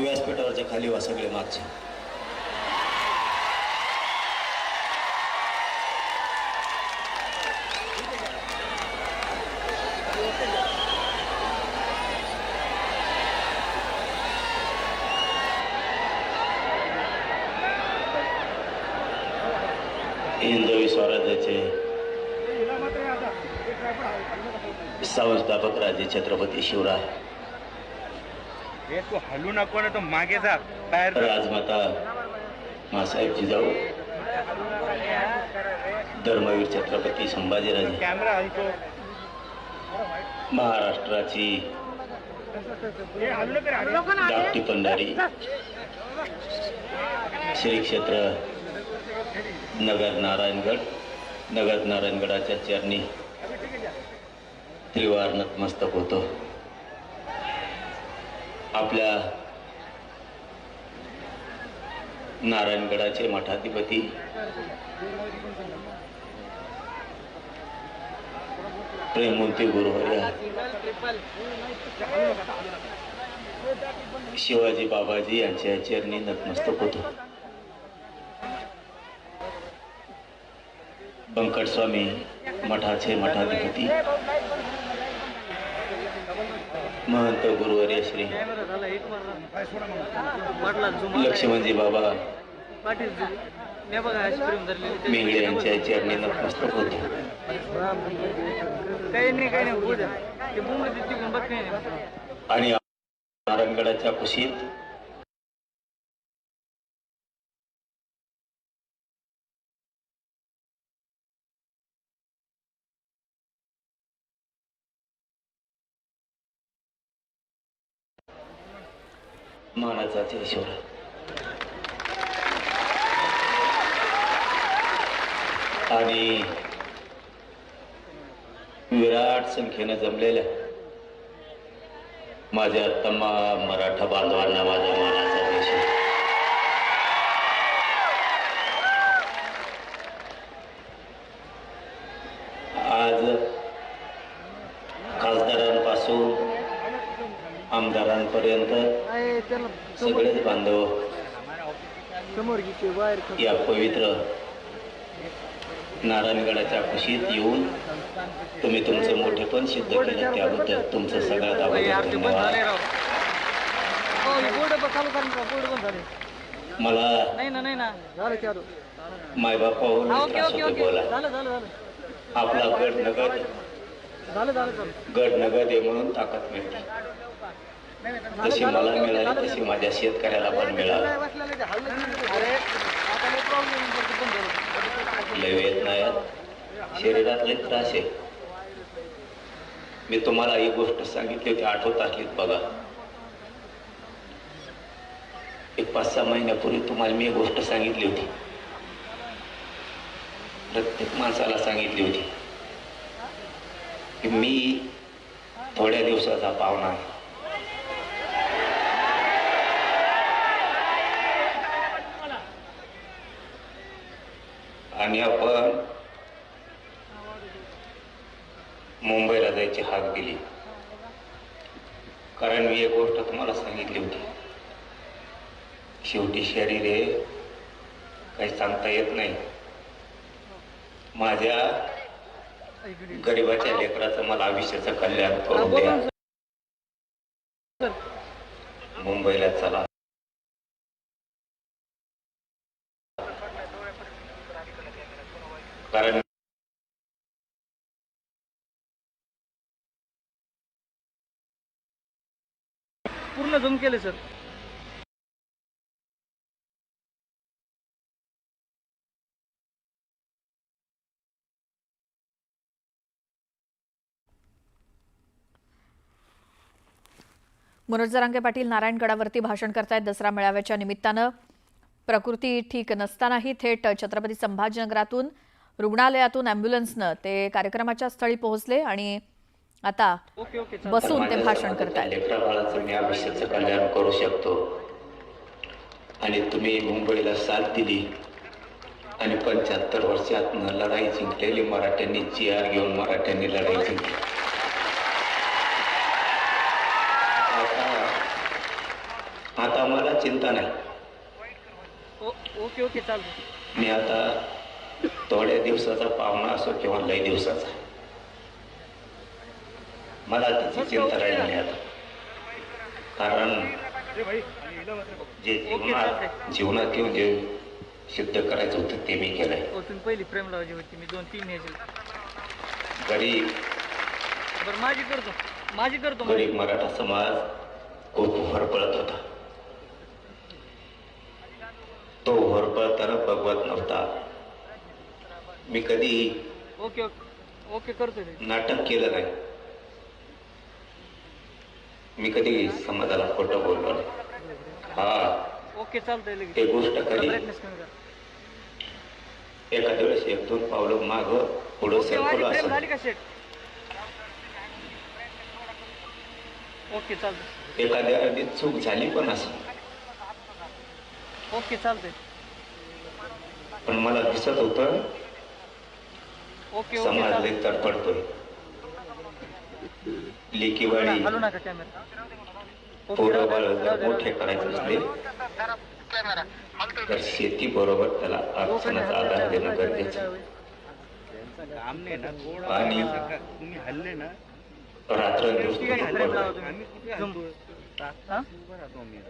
व्यासपीठावरच्या खाली वा सगळे मागचे. हिंदवी स्वराज्याचे संस्थापक राजे छत्रपती शिवराय, हलू नको ना तो मागे जा बाहेर. राजमाता मासाहेब जिजाऊ, धर्मवीर छत्रपती संभाजीराजे, कॅमेरा हलतो. महाराष्ट्राची धाकटी पंढरी श्री क्षेत्र नगर नारायणगडाच्या चरणी त्रिवार नतमस्तक होतो. आपल्या नारायणगडाचे मठाधिपती प्रेममूर्ती गुरुवर्य शिवाजी बाबाजी यांच्या चरणी नतमस्तक होतो. बंकट स्वामी मठाचे मठाधिपती महंत गुरुवर्य श्री लक्ष्मणजी बाबा मेंगळे यांच्या चरणी नतमस्तक होतो. आणि नारायणगडाच्या कुशीत मानाचा ईश्वर आणि विराट संख्येने जमलेल्या माझ्या तमाम मराठा बांधवांना माझ्या मानाचा ईश्वर. आज खासदारांपासून आमदारांपर्यंत सगळेच बांधव या पवित्र नारायणगडाच्या कुशीत येऊन तुम्ही तुमचं मोठेपण सिद्ध केलं, त्याबद्दल तुमचं सगळ्यात अगोदर धन्यवाद. मला मायबापावर त्रास होतो बोला. आपला गड नगद आहे म्हणून ताकद मिळते. जशी मला मिळाली तशी माझ्या शेतकऱ्याला पण मिळाली. लय वेदना आहेत, शरीरात लय त्रास आहे. मी तुम्हाला ही गोष्ट सांगितली होती, आठवत असलीत बघा. एक 5-6 महिन्यापूर्वी तुम्हाला मी एक गोष्ट सांगितली होती, प्रत्येक माणसाला सांगितली होती की मी थोड्या दिवसाचा पाहुणा आहे. आणि आपण मुंबईला जायची हाक दिली, कारण मी एक गोष्ट तुम्हाला सांगितली होती, शेवटी शरीर हे काही सांगता येत नाही. माझ्या गरिबाच्या लेकराचं मला आयुष्याचं कल्याण करून द्या. मुंबईला चला. कारण पूर्ण झूम केले सर. मनोज जरांगे पाटील नारायणगडावरती भाषण करतायत. दसरा मेळाव्याच्या निमित्तानं प्रकृती ठीक नसतानाही थेट छत्रपती संभाजीनगरातून रुग्णालयातून ॲम्ब्युलन्सनं ते कार्यक्रमाच्या स्थळी पोहोचले आणि आता बसून ते भाषण करतायत. लेकराबाळाचं मी आयुष्याचं कल्याण करू शकतो आणि तुम्ही मुंबईला साथ दिली आणि 75 वर्षात लढाई जिंकलेली मराठ्यांनी GR घेऊन मराठ्यांनी लढाई जिंकली. आता मला चिंता नाही. ओके ओके चालतं. मी आता थोड्या दिवसाचा पाहुणा असो किंवा लय दिवसाचा, मला त्याची चिंता राहिली नाही आता. कारण जे जीवनात येऊन जे सिद्ध करायचं होतं ते मी केलंय. तुम्ही पहिली प्रेम लावायची होती, मी 2-3 न्यायचे. गरीब बरं माझी करतो. गरीब मराठा समाज खूप होरपळत होता. तो होरपळताना बघवत नव्हता. मी कधी ओके ओके ओके करतो ते. नाटक केलं नाही. मी कधी समाजाला खोटं बोललो नाही. हा, ओके चालतंय लगेच. ते गोष्ट कधी ब्राईटनेस कमी करा. एखाद्या वेळेस 1-2 पावलं माग पुढं ओके, माझी सरकलो प्रेम असं. झाली का सेट? ओके चालतंय. एखाद्या अगदी चूक झाली पण असं, ओके चालतंय. पण मला दिसत होतं ओके ओके समाज चालतंय. लई तडफडतोय. लेकीवाडी हलू नका कॅमेरा. पोरं बाळ जर मोठे करायचे असले तर शेती बरोबर त्याला अडचणीचा आधार देणं गरजेचं आहे. आणि तुम्ही हल्ले ना रात्रंदिवस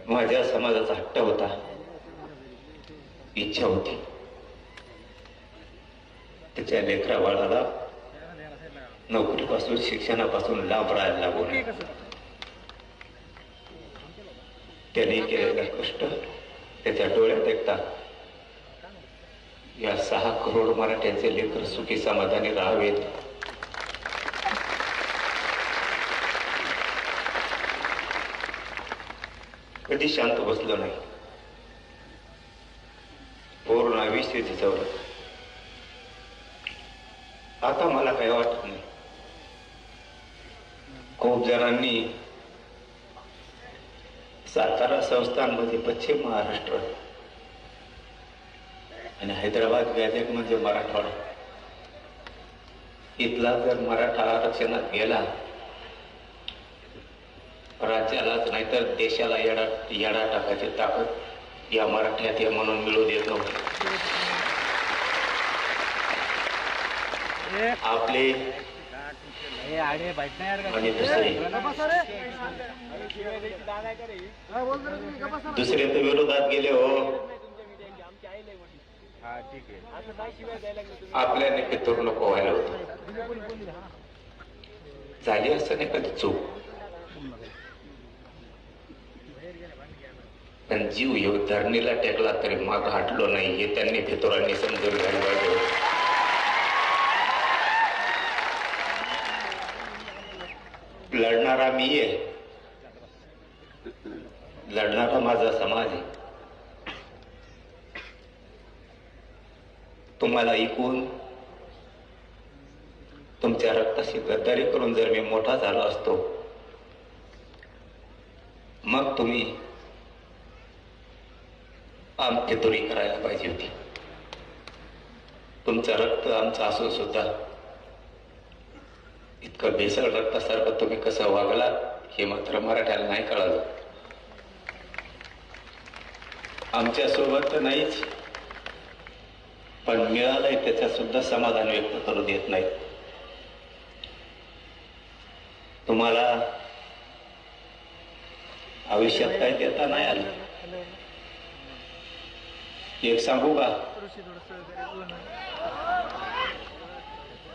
माझ्या समाजाचा हट्ट होता, इच्छा होती त्याच्या लेकरा बाळाला नोकरीपासून शिक्षणापासून लांब राहायला लागू नये. त्याने केलेलं कष्ट त्याच्या डोळ्यात एकता. या 6 करोड मराठ्यांचे लेकर सुखी समाधानी राहावेत कधी शांत बसलो नाही. पूर्ण आयुष्य झिजवलं. आता मला काही वाटत नाही. खूप जणांनी सातारा संस्थानमध्ये पश्चिम महाराष्ट्र आणि हैदराबाद गॅजेट म्हणजे मराठवाडा, इथला जर मराठा आरक्षणात गेला राज्यालाच नाही तर देशाला येडा टाकायची ताकद या मराठ्यात हे म्हणून मिळू देत नव्हते. आपले आणि दुसरे तर विरोधात गेले हो. आपल्याने पितूर नको व्हायला होतं. झाली असं नाही कधी चूक, पण जीव येऊ धरणीला टेकला तरी माग हटलो नाही हे त्यांनी फितुरांनी समजून घ्यायला पाहिजे. लढणारा मी आहे, लढणारा माझा समाज आहे. तुम्हाला ऐकून तुमच्या रक्ताशी गद्दारी करून जर मी मोठा झालो असतो मग तुम्ही आमची तुरी करायला पाहिजे होती. तुमचं रक्त आमचं असून सुद्धा इतकं भेसळ रक्तासारखं तुम्ही कसं वागला हे मात्र मराठ्याला नाही कळालं. आमच्या सोबत तर नाहीच, पण मिळालंय त्याच्या सुद्धा समाधान व्यक्त करू देत नाही. तुम्हाला आयुष्यात काय देता नाही आलं. एक सांगू का,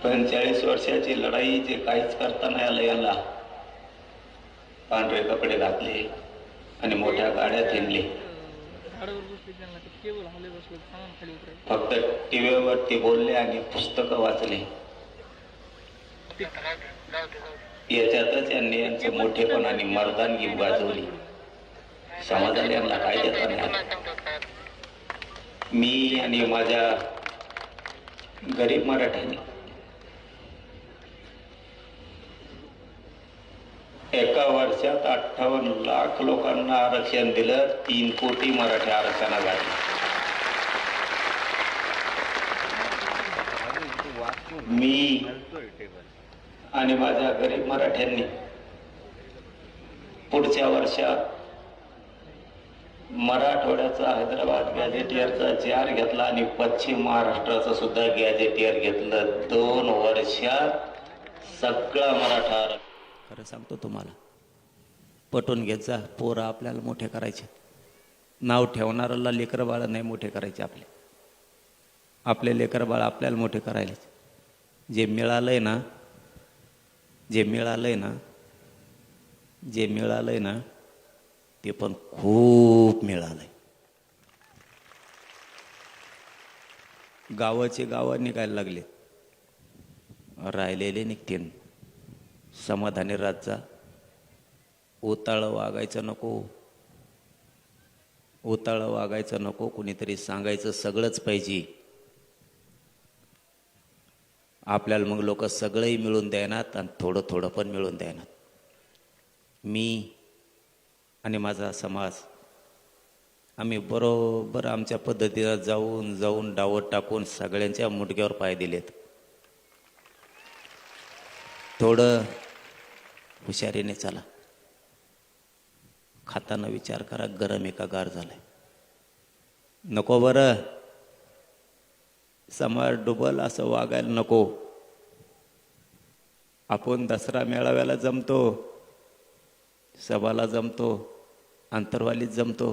45 वर्षाची लढाई जे काहीच करता नाही आलं याला, पांढरे कपडे घातले आणि मोठ्या गाड्यात हिंडले, फक्त टीव्हीवरती बोलले आणि पुस्तकं वाचले, याच्यातच यांनी यांचं मोठेपण आणि मर्दानगी गाजवली. समाजाला यांना काय देता नाही आलं. मी आणि माझ्या गरीब मराठ्यांनी एका वर्षात 58 लाख लोकांना आरक्षण दिलं. 3 कोटी मराठी आरक्षणाला गाठले. मी आणि माझ्या गरीब मराठ्यांनी पुढच्या वर्षात मराठवाड्याचा हैदराबाद गॅझेटियरचा जार घेतला आणि पश्चिम महाराष्ट्राचं सुद्धा गॅझेटियर घेतलं. 2 वर्षात सगळा मराठा. खरं सांगतो तुम्हाला, पटवून घेत जा. पोरं आपल्याला मोठे करायचे. नाव ठेवणाऱ्याला लेकरं बाळ नाही मोठे करायचे. आपले लेकरं बाळ आपल्याला मोठे करायचे. जे मिळालंय ना ते पण खूप मिळालंय. गावाचे गावं निघायला लागले, राहिलेले निघतील. समाधानी राजा. ओताळं वागायचं नको. कुणीतरी सांगायचं सगळंच पाहिजे. आपल्याला मग लोक सगळंही मिळून द्यायनात आणि थोडं थोडं पण मिळून द्यायनात. मी आणि माझा समाज आम्ही बरोबर आमच्या पद्धतीनं जाऊन डावत टाकून सगळ्यांच्या मुडक्यावर पाय दिलेत. थोडं हुशारीने चला. खाताना विचार करा, गरम आहे का गार झालंय. नको बरं, समाज डुबल असं वागायला नको. आपण दसरा मेळाव्याला जमतो, सभाला जमतो, आंतरवालीत जमतो,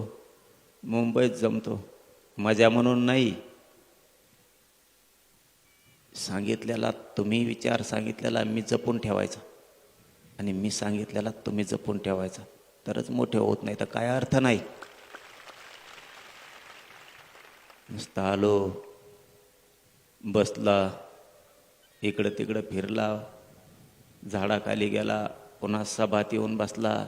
मुंबईत जमतो. मजा म्हणून नाही. सांगितलेला तुम्ही विचार सांगितलेला मी जपून ठेवायचा आणि मी सांगितलेला तुम्ही जपून ठेवायचा, तरच मोठे होत नाही. तर काय अर्थ नाही. नुसतं आलो, बसला, इकडं तिकडं फिरला, झाडाखाली गेला, पुन्हा सभात येऊन बसला.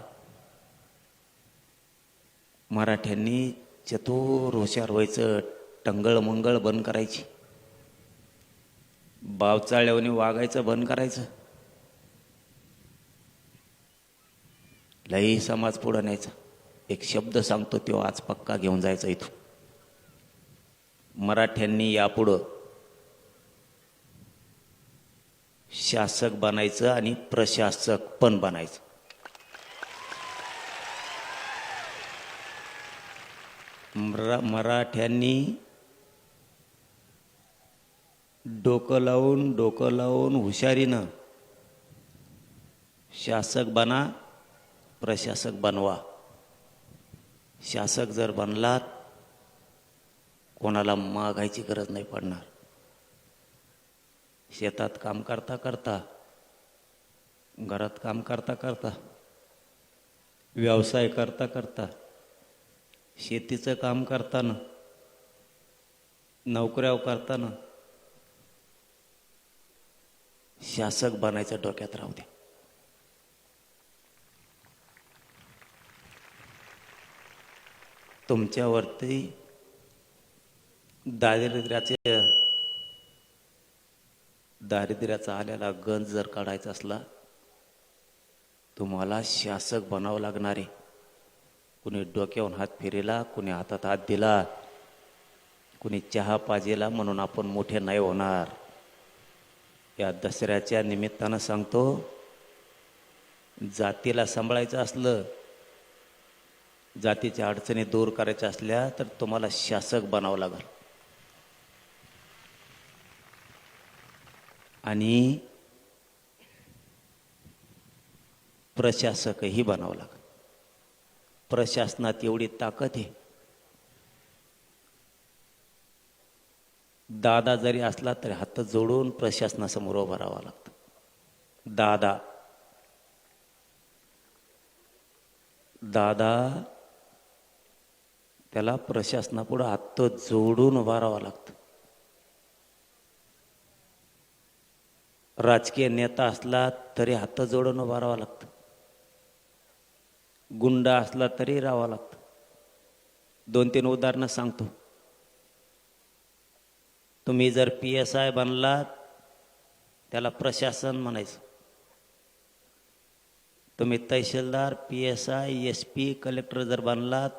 मराठ्यांनी चतुर हुशार व्हायचं. टंगळ मंगळ बंद करायची. बावचाळ्यावनी वागायचं बंद करायचं. लई समाज पुढं न्यायचा. एक शब्द सांगतो तो आज पक्का घेऊन जायचा इथून. मराठ्यांनी यापुढं शासक बनायचं आणि प्रशासक पण बनायचं. मराठ्यांनी डोकं लावून हुशारीनं शासक बना, प्रशासक बनवा. शासक जर बनलात, कोणाला मागायची गरज नाही पडणार. शेतात काम करता करता, घरात काम करता करता, व्यवसाय करता करता, शेतीचं काम करताना, नोकऱ्या करताना शासक बनायचं डोक्यात राहू द्या. तुमच्यावरती दारिद्र्याचा आलेला गंज जर काढायचा असला, तुम्हाला शासक बनावं लागणार आहे. कुणी डोक्यावरून हात फिरेला, कुणी हातात हात दिला, कुणी चहा पाजेला म्हणून आपण मोठे नाही होणार. या दसऱ्याच्या निमित्तानं सांगतो, जातीला सांभाळायचं असलं, जातीच्या अडचणी दूर करायच्या असल्या तर तुम्हाला शासक बनावं लागेल. आणि प्रशासकही बनावं लागेल. प्रशासनात एवढी ताकद आहे, दादा जरी असला तरी हात जोडून प्रशासनासमोर उभं राहावं लागतं. दादा त्याला प्रशासनापुढे हात जोडून उभं राहावं लागतं. राजकीय नेता असला तरी हात जोडून उभं राहावं लागतं. गुंड असला तरी राहावं लागतं. 2-3 उदाहरणं सांगतो. तुम्ही जर PSI बनलात, त्याला प्रशासन म्हणायचं. तुम्ही तहसीलदार, PSI, SP, कलेक्टर जर बनलात,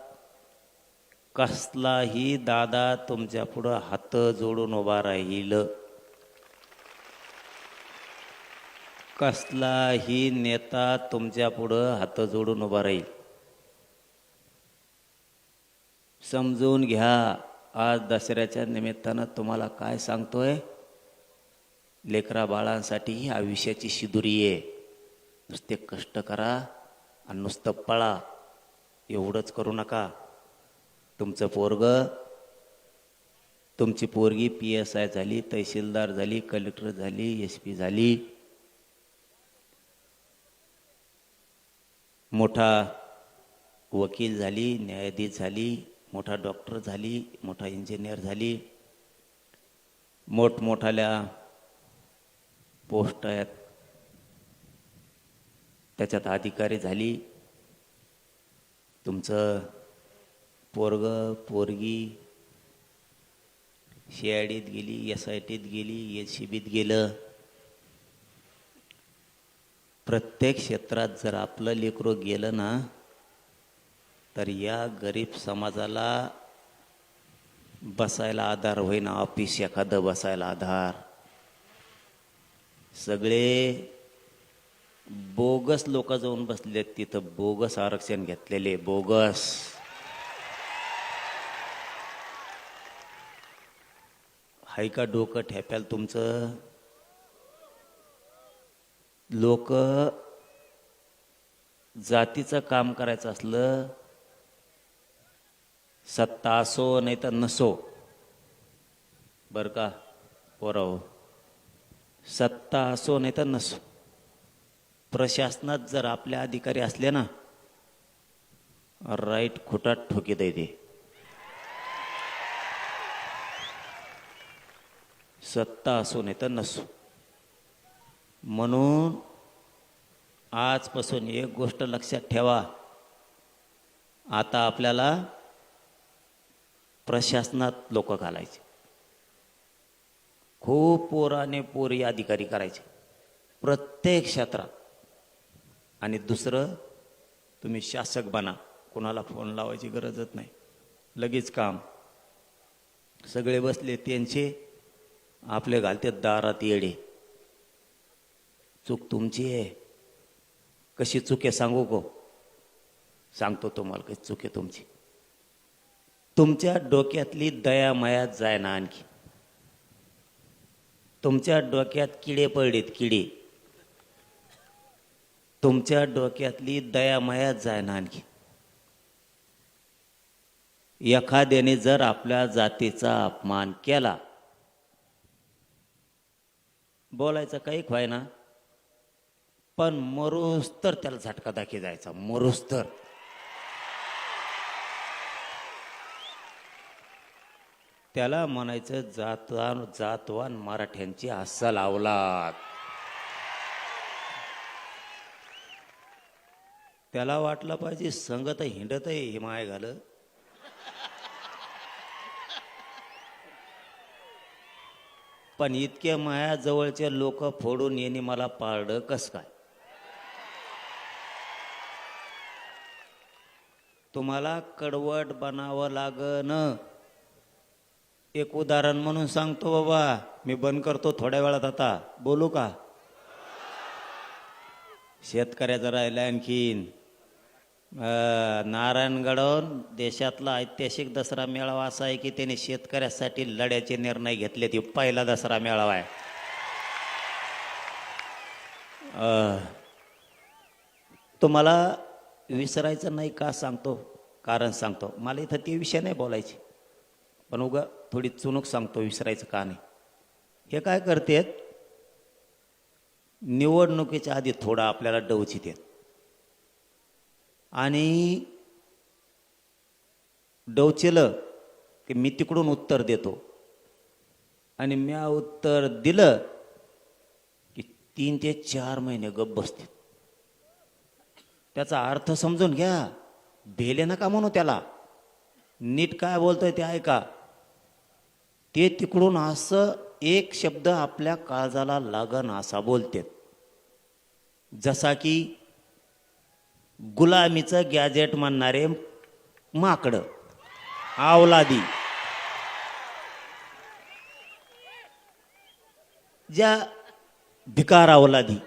कसलाही दादा तुमच्या पुढं हात जोडून उभा राहील. कसलाही नेता तुमच्या पुढं हात जोडून उभा राहील. समजून घ्या. आज दसऱ्याच्या निमित्तानं तुम्हाला काय सांगतोय, लेकरा बाळांसाठी ही आयुष्याची शिदुरी आहे. नुसते कष्ट करा आणि नुसतं पळा, एवढंच करू नका. तुमचं पोरगं, तुमची पोरगी PSI झाली, तहसीलदार झाली, कलेक्टर झाली, SP झाली, मोठा वकील झाली, न्यायाधीश झाली, मोठा डॉक्टर झाली, मोठा इंजिनियर झाली, मोठमोठाल्या पोस्ट आहेत त्याच्यात अधिकारी झाली. तुमचं पोरगं पोरगी CIDत गेली, SITत गेली, SCBत गेलं. प्रत्येक क्षेत्रात जर आपलं लेकरं गेलं ना, तर या गरीब समाजाला बसायला आधार होईना. ऑफिस एखादं बसायला आधार. सगळे बोगस लोक जाऊन बसलेत तिथं, बोगस आरक्षण घेतलेले, बोगस. हाय का डोकं ठेप्याल तुमचं? लोक जातीचं काम करायचं असलं, सत्ता असो नाही तर नसो, बरं का पोराओ, सत्ता असो नाही तर नसो, प्रशासनात जर आपले अधिकारी असले ना, राईट खुटात ठोकीत आहे ते. सत्ता असो नाही तर नसो. म्हणून आजपासून एक गोष्ट लक्षात ठेवा, आता आपल्याला प्रशासनात लोक घालायचे, खूप पोराने पोरी अधिकारी करायचे प्रत्येक क्षेत्रात. आणि दुसरं, तुम्ही शासक बना, कोणाला फोन लावायची गरजच नाही, लगेच काम. सगळे बसले त्यांचे, आपले घालते दारात येडे. चूक तुमची आहे. कशी चूक आहे सांगू को? सांगतो तुम्हाला कशी चूक आहे तुमची. तुमच्या डोक्यातली दया मायात जाय ना आणखी. तुमच्या डोक्यात किडे पडलेत, किडे. तुमच्या डोक्यातली दया मायात जाय ना आणखी. एखाद्याने जर आपल्या जातीचा अपमान केला, बोलायचं काही व्हायना, पण मरूस तर त्याला झटका दाखी जायचा, मरूस तर. त्याला म्हणायचं जातवान मराठ्यांची अस्सल अवलाद. त्याला वाटलं पाहिजे संगत हिंडत आहे हे माय घाल. पण इतके माया जवळचे लोक फोडून येणे मला पाळलं कस काय? तुम्हाला कडवट बनावं लागन. एक उदाहरण म्हणून सांगतो बाबा, मी बंद करतो थोड्या वेळात. आता बोलू का? शेतकऱ्याचं राहिलं आणखीन. नारायणगडहून देशातला ऐतिहासिक दसरा मेळावा असा आहे की त्याने शेतकऱ्यासाठी लढ्याचे निर्णय घेतले. ते पहिला दसरा मेळावा आहे. तुम्हाला विसरायचं नाही का सांगतो, कारण सांगतो. मला इथं ते विषय नाही बोलायचे, पण उगा थोडी चुणूक सांगतो विसरायचं का नाही. हे काय करतेत, निवडणुकीच्या आधी थोडं आपल्याला डवचित येत आणि डवचेलं की मी तिकडून उत्तर देतो आणि म्या उत्तर दिलं की 3 ते 4 महिने गप्प बसते. त्याचा अर्थ समजून घ्या. भेले नका म्हणू त्याला. नीट काय बोलतोय ते ऐका. ते तिकडून असं एक शब्द आपल्या काळजाला लागन असा बोलते, जसा की गुलामीचं गॅजेट म्हणणारे माकडं, अवलादी. ज्या भिकार अवलादी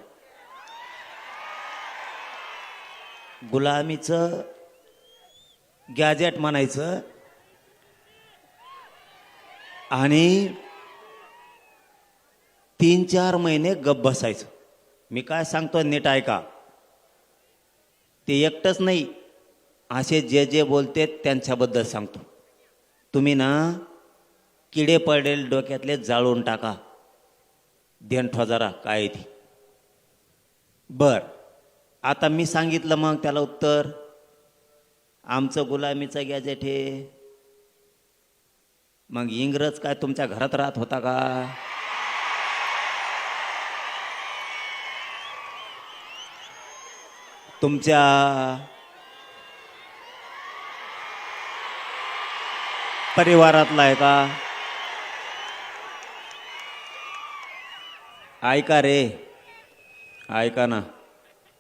गुलामीचं गॅजेट म्हणायचं आणि 3-4 महिने गप्प बसायचं. मी काय सांगतो नीट ऐका. ते एकटंच नाही, असे जे जे बोलते त्यांच्याबद्दल सांगतो. तुम्ही ना किडे पडलेले डोक्यातले जाळून टाका. ध्यान ठेवा जरा काय ती. बर, आता मी सांगितलं मग त्याला उत्तर. आमचं गुलामीचं गॅजेट हे. मग इंग्रज काय तुमच्या घरात राहत होता का? तुमच्या परिवारातला आहे का? ऐका रे, ऐका ना,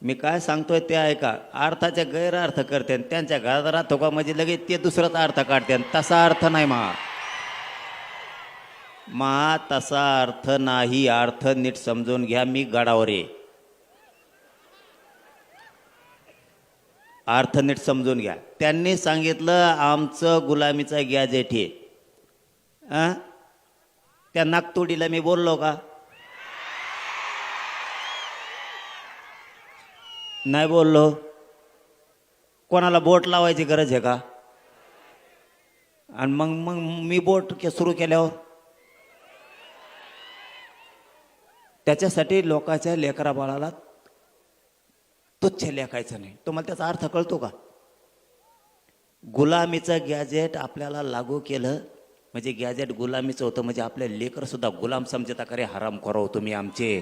मी काय सांगतोय ते ऐका. अर्थाचे गैरअर्थ करते, त्यांच्या घरात राहतो का म्हणजे लगेच ते दुसराच अर्थ काढते. तसा अर्थ नाही मा तसा अर्थ नाही. अर्थ नीट समजून घ्या. मी गडावर आहे, अर्थ नीट समजून घ्या. त्यांनी सांगितलं आमचं गुलामीचं गॅजेट हे. त्या नागतोडीला मी बोललो का? नाही बोललो. कोणाला बोट लावायची गरज आहे का? आणि मग मग मी बोट सुरू केल्यावर त्याच्यासाठी लोकांच्या लेकरा बाळाला तुच्छ लेखायचं नाही. तुम्हाला त्याचा अर्थ कळतो का? गुलामीचं गॅजेट आपल्याला लागू केलं म्हणजे गॅजेट गुलामीचं होतं, म्हणजे आपले लेकर सुद्धा गुलाम समजता करे. हराम करो तुम्ही आमचे.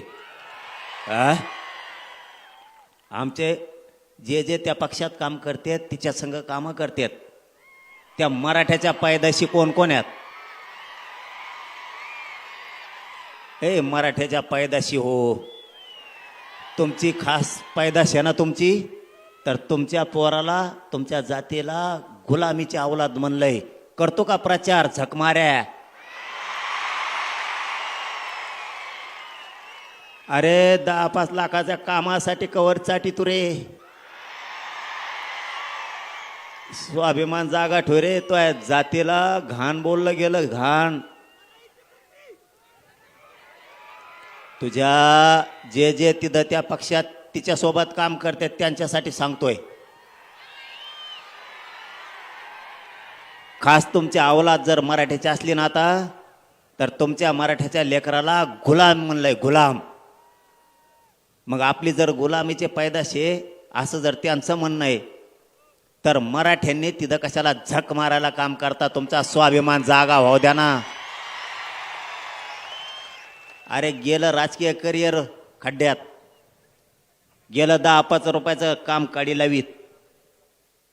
आमचे जे जे त्या पक्षात काम करतात तिच्या संग कामं करतात. त्या मराठ्याच्या पायदाशी कोण कोण आहेत? मराठ्याच्या पायदाशी हो. तुमची खास पैदाश आहे ना तुमची, तर तुमच्या पोराला तुमच्या जातीला गुलामीची अवलाद म्हणलंय. करतो का प्रचार झकमाऱ्या? अरे 10-5 लाखाच्या कामासाठी कवरसाठी तू रे. स्वाभिमान जागा ठेव रे. तो जातीला घाण बोललं गेलं, घाण. तुझ्या जे जे तिथं त्या पक्षात तिच्यासोबत काम करतात त्यांच्यासाठी सांगतोय. खास तुमची अवलाद जर मराठ्याची असली ना आता, तर तुमच्या मराठ्याच्या लेकराला गुलाम म्हणलंय, गुलाम. मग आपली जर गुलामीचे पैदाश आहे असं जर त्यांचं म्हणणं आहे, तर मराठ्यांनी तिथं कशाला झक मारायला काम करता? तुमचा स्वाभिमान जागा व्हाव द्या ना. अरे गेलं राजकीय करिअर खड्ड्यात, गेलं 10-5 रुपयाचं काम काढी लावीत.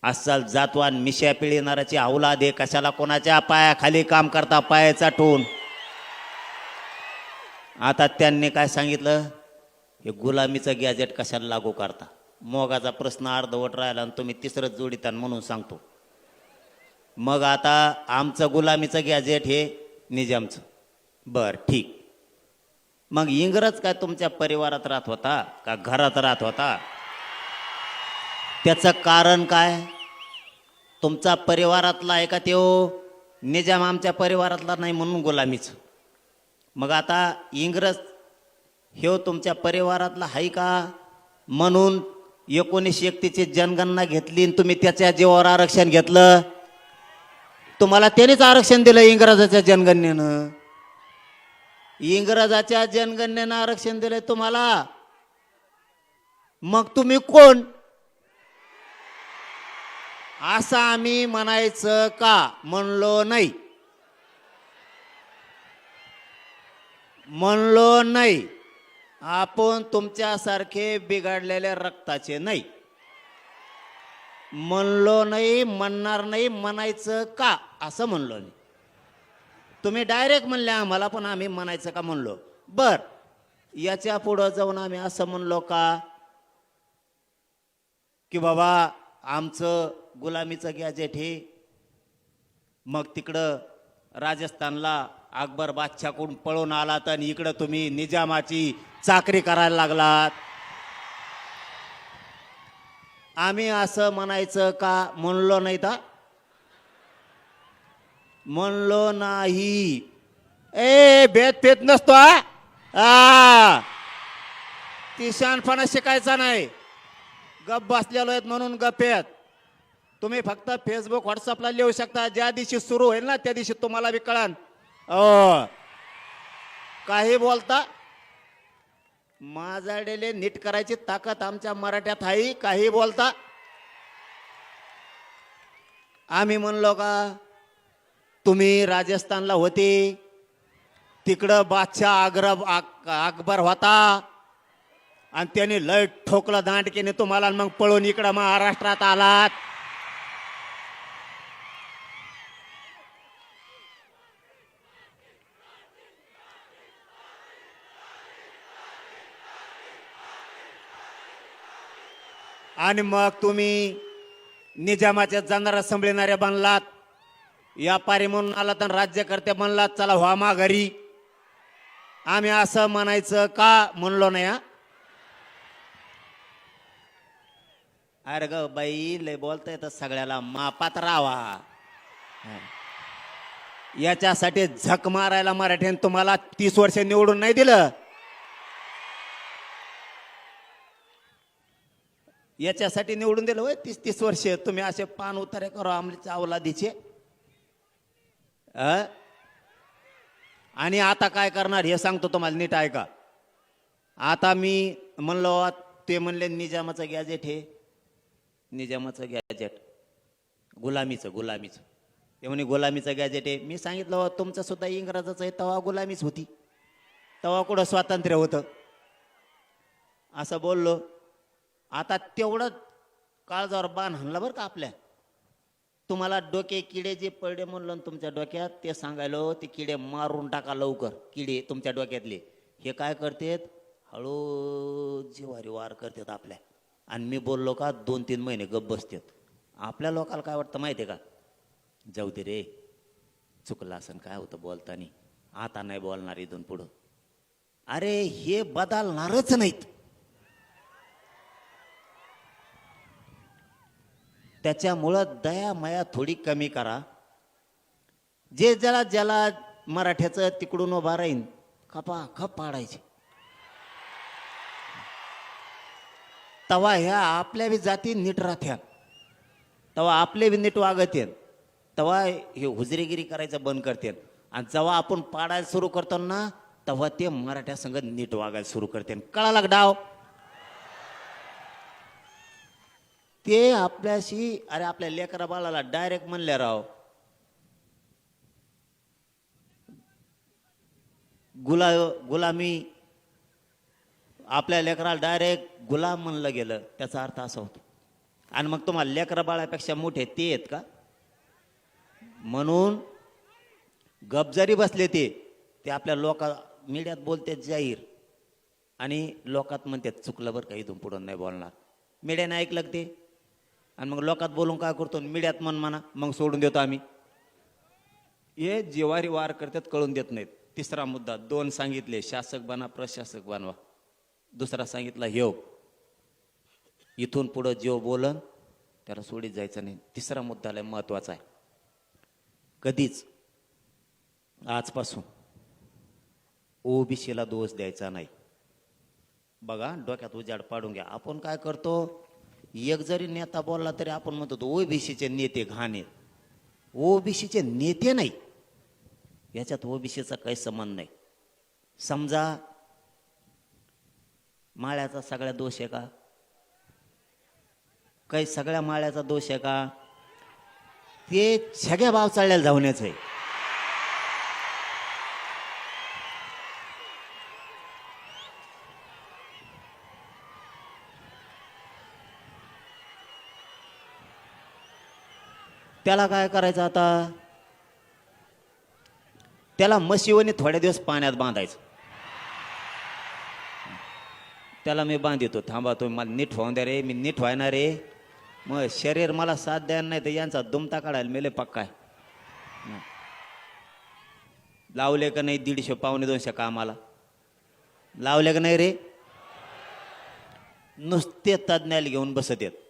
अस्सल जातवान मिश्या पिळणाराची अवलाद आहे. कशाला कोणाच्या पायाखाली काम करता, पाय चाटून. आता त्यांनी काय सांगितलं? हे गुलामीचं गॅजेट कशाला लागू करता? मोगाचा प्रश्न अर्धवट राहिला आणि तुम्ही तिसरंच जोडिता म्हणून सांगतो. मग आता आमचं गुलामीचं गॅजेट हे निजामचं. बर ठीक. मग इंग्रज काय तुमच्या परिवारात राहत होता का घरात राहत होता? त्याचं कारण काय? तुमचा परिवारातला आहे का त्यो? निजाम आमच्या परिवारातला नाही म्हणून गुलामीचं. मग आता इंग्रज हे तुमच्या परिवारातला आहे का म्हणून 1931ची जनगणना घेतली आणि तुम्ही त्याच्या जीवावर आरक्षण घेतलं? तुम्हाला त्यानेच आरक्षण दिलं इंग्रजाच्या जनगणनेनं. इंग्रजाच्या जनगणनेनं आरक्षण दिलंय तुम्हाला. मग तुम्ही कोण असं आम्ही म्हणायचं का? म्हणलो नाही, म्हणलो नाही. आपण तुमच्यासारखे बिघडलेल्या रक्ताचे नाही. म्हणलो नाही, म्हणणार नाही. म्हणायचं का असं म्हणलो नाही. तुम्ही डायरेक्ट म्हणले आम्हाला, पण आम्ही म्हणायचं का म्हणलो. बर, याच्या पुढं जाऊन आम्ही असं म्हणलो का की बाबा आमचं गुलामीचं गॅजेट हे. मग तिकडं राजस्थानला अकबर बादशाहकडून पळून आलात आणि इकडं तुम्ही निजामाची चाकरी करायला लागलात. आम्ही असं म्हणायचं का? म्हणलो नाही तर म्हणलो नाही. ए भेद पेत नसतो हा. ती शहाणपणा शिकायचा नाही. गप बसलेलो आहेत म्हणून गप येत. तुम्ही फक्त फेसबुक व्हॉट्सअपला लिहू शकता. ज्या दिवशी सुरू होईल ना त्या दिवशी तुम्हाला बी कळण. काही बोलता माझ्याकडे नीट करायची ताकद आमच्या मराठ्यात आहे. काही बोलता. आम्ही म्हणलो का तुम्ही राजस्थानला होते तिकडं बादशाह अकबर होता आणि त्याने लय ठोकलं दांडकीने तुम्हाला मग पळून इकडं महाराष्ट्रात आलात. आणि मग तुम्ही निजामाच्या जाणारा संभळणाऱ्या बनलात. व्यापारी म्हणून आलात आणि राज्यकर्ते बनलात. चला व्हा माघारी. आम्ही असं म्हणायचं का म्हणलो नाही. अरे ग बाई लय बोलता येतं सगळ्याला. मापात राहावा. याच्यासाठी झक मारायला मराठ्याने तुम्हाला 30 वर्ष निवडून नाही दिलं. याच्यासाठी निवडून दिलं होय 30 वर्ष. तुम्ही असे पान उतारे करो आमच्या अवलादीचे. आणि आता काय करणार हे सांगतो तुम्हाला नीट ऐका. आता मी म्हणलो ते म्हणले निजामाचं गॅजेट हे निजामाचं गॅजेट गुलामीचं ते म्हणे गुलामीचं गॅजेट आहे. मी सांगितलं तुमचं सुद्धा इंग्रजाचं आहे तेव्हा गुलामीच होती. तेव्हा कुठं स्वातंत्र्य होतं असं बोललो. आता तेवढं काळजावर बाण हाणला बरं का आपल्या. तुम्हाला डोके किडे जे पडले म्हणलं तुमच्या डोक्यात ते सांगायलो. ते किडे मारून टाका लवकर. किडे तुमच्या डोक्यातले हे काय करतात हळू जिवारी वार करतात आपल्या. आणि मी बोललो का 2-3 महिने गप बसतात. आपल्या लोकाला काय वाटतं माहिती आहे का जाऊ दे रे चुकलं असं काय होतं बोलतानी. आता नाही बोलणार इथून पुढं. अरे हे बदलणारच नाहीत. त्याच्यामुळं दया माया थोडी कमी करा. जे ज्याला मराठ्याचं तिकडून उभा राहीन खप पाडायचे. तवा ह्या आपल्या बी जाती नीट राहत्या. तवा आपले बी नीट वागत तवा हे हुजरेगिरी करायचं बंद करते. आणि जेव्हा आपण पाडायला सुरू करतो ना तेव्हा ते मराठ्या संग नीट वागायला सुरू करते. कळाला डाव ते आपल्याशी. अरे आपल्या लेकरा बाळाला डायरेक्ट म्हणले राव गुलामी. आपल्या लेकराला डायरेक्ट गुलाम म्हणलं गेलं. त्याचा अर्थ असा होतो. आणि मग तुम्हाला लेकरा बाळापेक्षा मोठे ते आहेत का. म्हणून गप जरी बसले ते आपल्या मीडियात बोलतात जाहीर आणि लोकात म्हणतात चुकलं बरं का इथून पुढं नाही बोलणार. मीडियाने ऐकलं ते आणि मग लोकात बोलून काय करतो मीडियात म्हणा मग सोडून देतो आम्ही. हे जिवारी वार करतात कळून देत नाहीत. 3रा मुद्दा 2 सांगितले शासक बना प्रशासक बनवा. 2रा सांगितला ह्यो इथून पुढं जेव बोलन त्याला सोडीत जायचं नाही. 3रा मुद्दा लय महत्वाचा आहे. कधीच आजपासून ओबीसीला दोष द्यायचा नाही. बघा डोक्यात उजाड पाडून घ्या. आपण काय करतो एक जरी नेता बोलला तरी आपण म्हणतो ओबीसीचे नेते घाण आहेत. ओबीसीचे नेते नाही. याच्यात ओबीसीचा काही संबंध नाही. समजा माळ्याचा सगळ्या दोष आहे का. काही सगळ्या माळ्याचा दोष आहे का. ते सगळ्या भाव चालल्याला जाऊनच आहे. त्याला काय करायचं आता त्याला म्हशीवणी थोड्या दिवस पाण्यात बांधायचं. त्याला मी बांधितो थांबा तुम्ही मला नीट व्हावून द्या रे. मी नीट व्हायना रे. मग शरीर मला साथ द्या नाही तर यांचा दुमता काढायला मेले पक्का आहे. लावले का नाही 150 पावणे 200 कामाला लावले का नाही रे. नुसते तज्ञाला घेऊन बसत येत.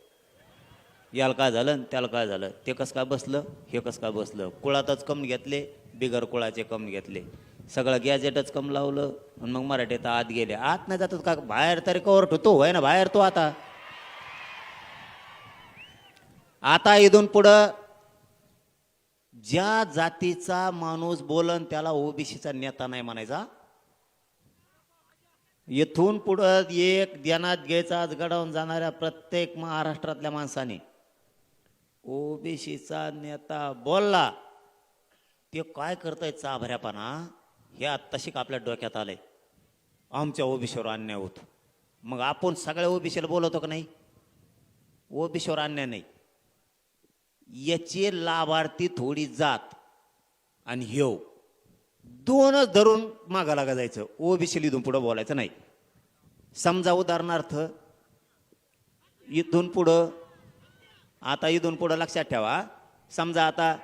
याला काय झालं त्याला काय झालं ते कसं काय बसलं हे कसं काय बसलं. कुळातच कम घेतले बिगर कुळाचे कम घेतले. सगळं गॅजेटच कम लावलं आणि मग मराठीत आत गेले. आत नाही जातात का, बाहेर तरी कवर ठेवतो होय ना, बाहेर तो आता इथून पुढं ज्या जातीचा माणूस बोलन त्याला ओबीसीचा नेता नाही म्हणायचा. इथून पुढं एक ध्यानात घ्यायचा, आज घडवून जाणाऱ्या प्रत्येक महाराष्ट्रातल्या माणसाने ओबीसीचा नेता बोलला ते काय करताय चाभऱ्यापणा, हे आत्ताशी आपल्या डोक्यात आलंय. आमच्या ओबीसीवर अन्याय होतो, मग आपण सगळ्या ओबीसीला बोलवतो का नाही? ओबीसीवर अन्याय नाही, याचे लाभार्थी थोडी जात आणि ह्यो दोनच धरून मागा लागा जायचं. ओबीसी इथून पुढं बोलायचं नाही. समजा उदाहरणार्थ इथून पुढं, आता इथून पुढं लक्षात ठेवा, समजा आता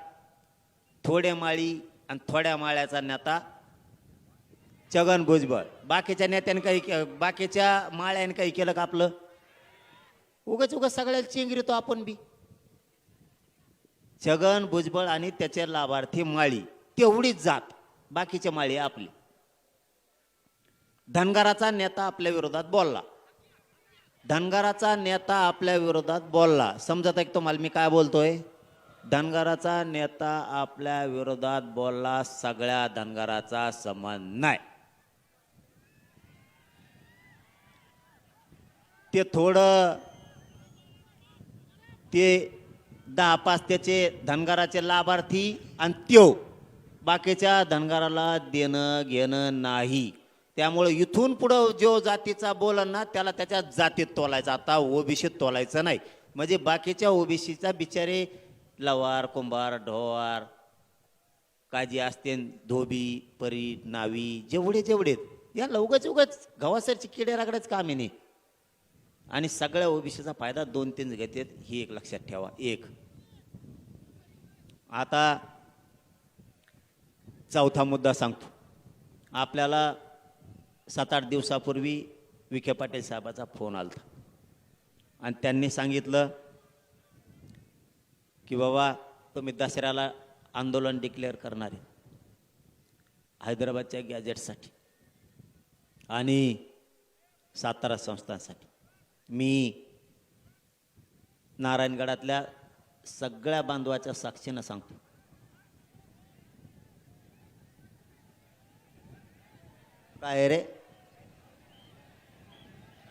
थोड्या माळी आणि थोड्या माळ्याचा नेता छगन भुजबळ, बाकीच्या नेत्याने काही, बाकीच्या माळ्याने काही केलं का आपलं? उगाच सगळ्याला चिंगरीतो आपण बी. छगन भुजबळ आणि त्याचे लाभार्थी माळी तेवढीच जात, बाकीच्या माळी आपली. धनगराचा नेता आपल्या विरोधात बोलला, धनगराचा नेता आपल्या विरोधात बोलला, समजत आहे तुम्हाला मी काय बोलतोय? धनगराचा नेता आपल्या विरोधात बोलला, सगळ्या धनगराचा संबंध नाही. ते थोडं ते 10-5 त्याचे धनगराचे लाभार्थी आणि त्यो बाकीच्या धनगराला देणं घेणं नाही. त्यामुळे इथून पुढं जो जातीचा बोलन ना त्याला त्याच्या जातीत तोलायचा, आता ओबीसीत तोलायचं नाही. म्हणजे बाकीच्या ओबीसीचा बिचारे लवार, कुंभार, ढोवार, काजी असते, धोबी, परी, नावी, जेवढे या उगाच गव्हासरची किडे रागडाच काम आहे नाही. आणि सगळ्या ओबीसीचा फायदा 2-3 घेतात, ही एक लक्षात ठेवा. एक आता चौथा मुद्दा सांगतो. आपल्याला 7-8 दिवसापूर्वी विखे पाटील साहेबाचा फोन आला आणि त्यांनी सांगितलं की बाबा तुम्ही दसऱ्याला आंदोलन डिक्लेअर करणार आहे हैदराबादच्या गॅजेटसाठी आणि सातारा संस्थांसाठी. मी नारायणगडातल्या सगळ्या बांधवाच्या साक्षीनं सांगतो, काय रे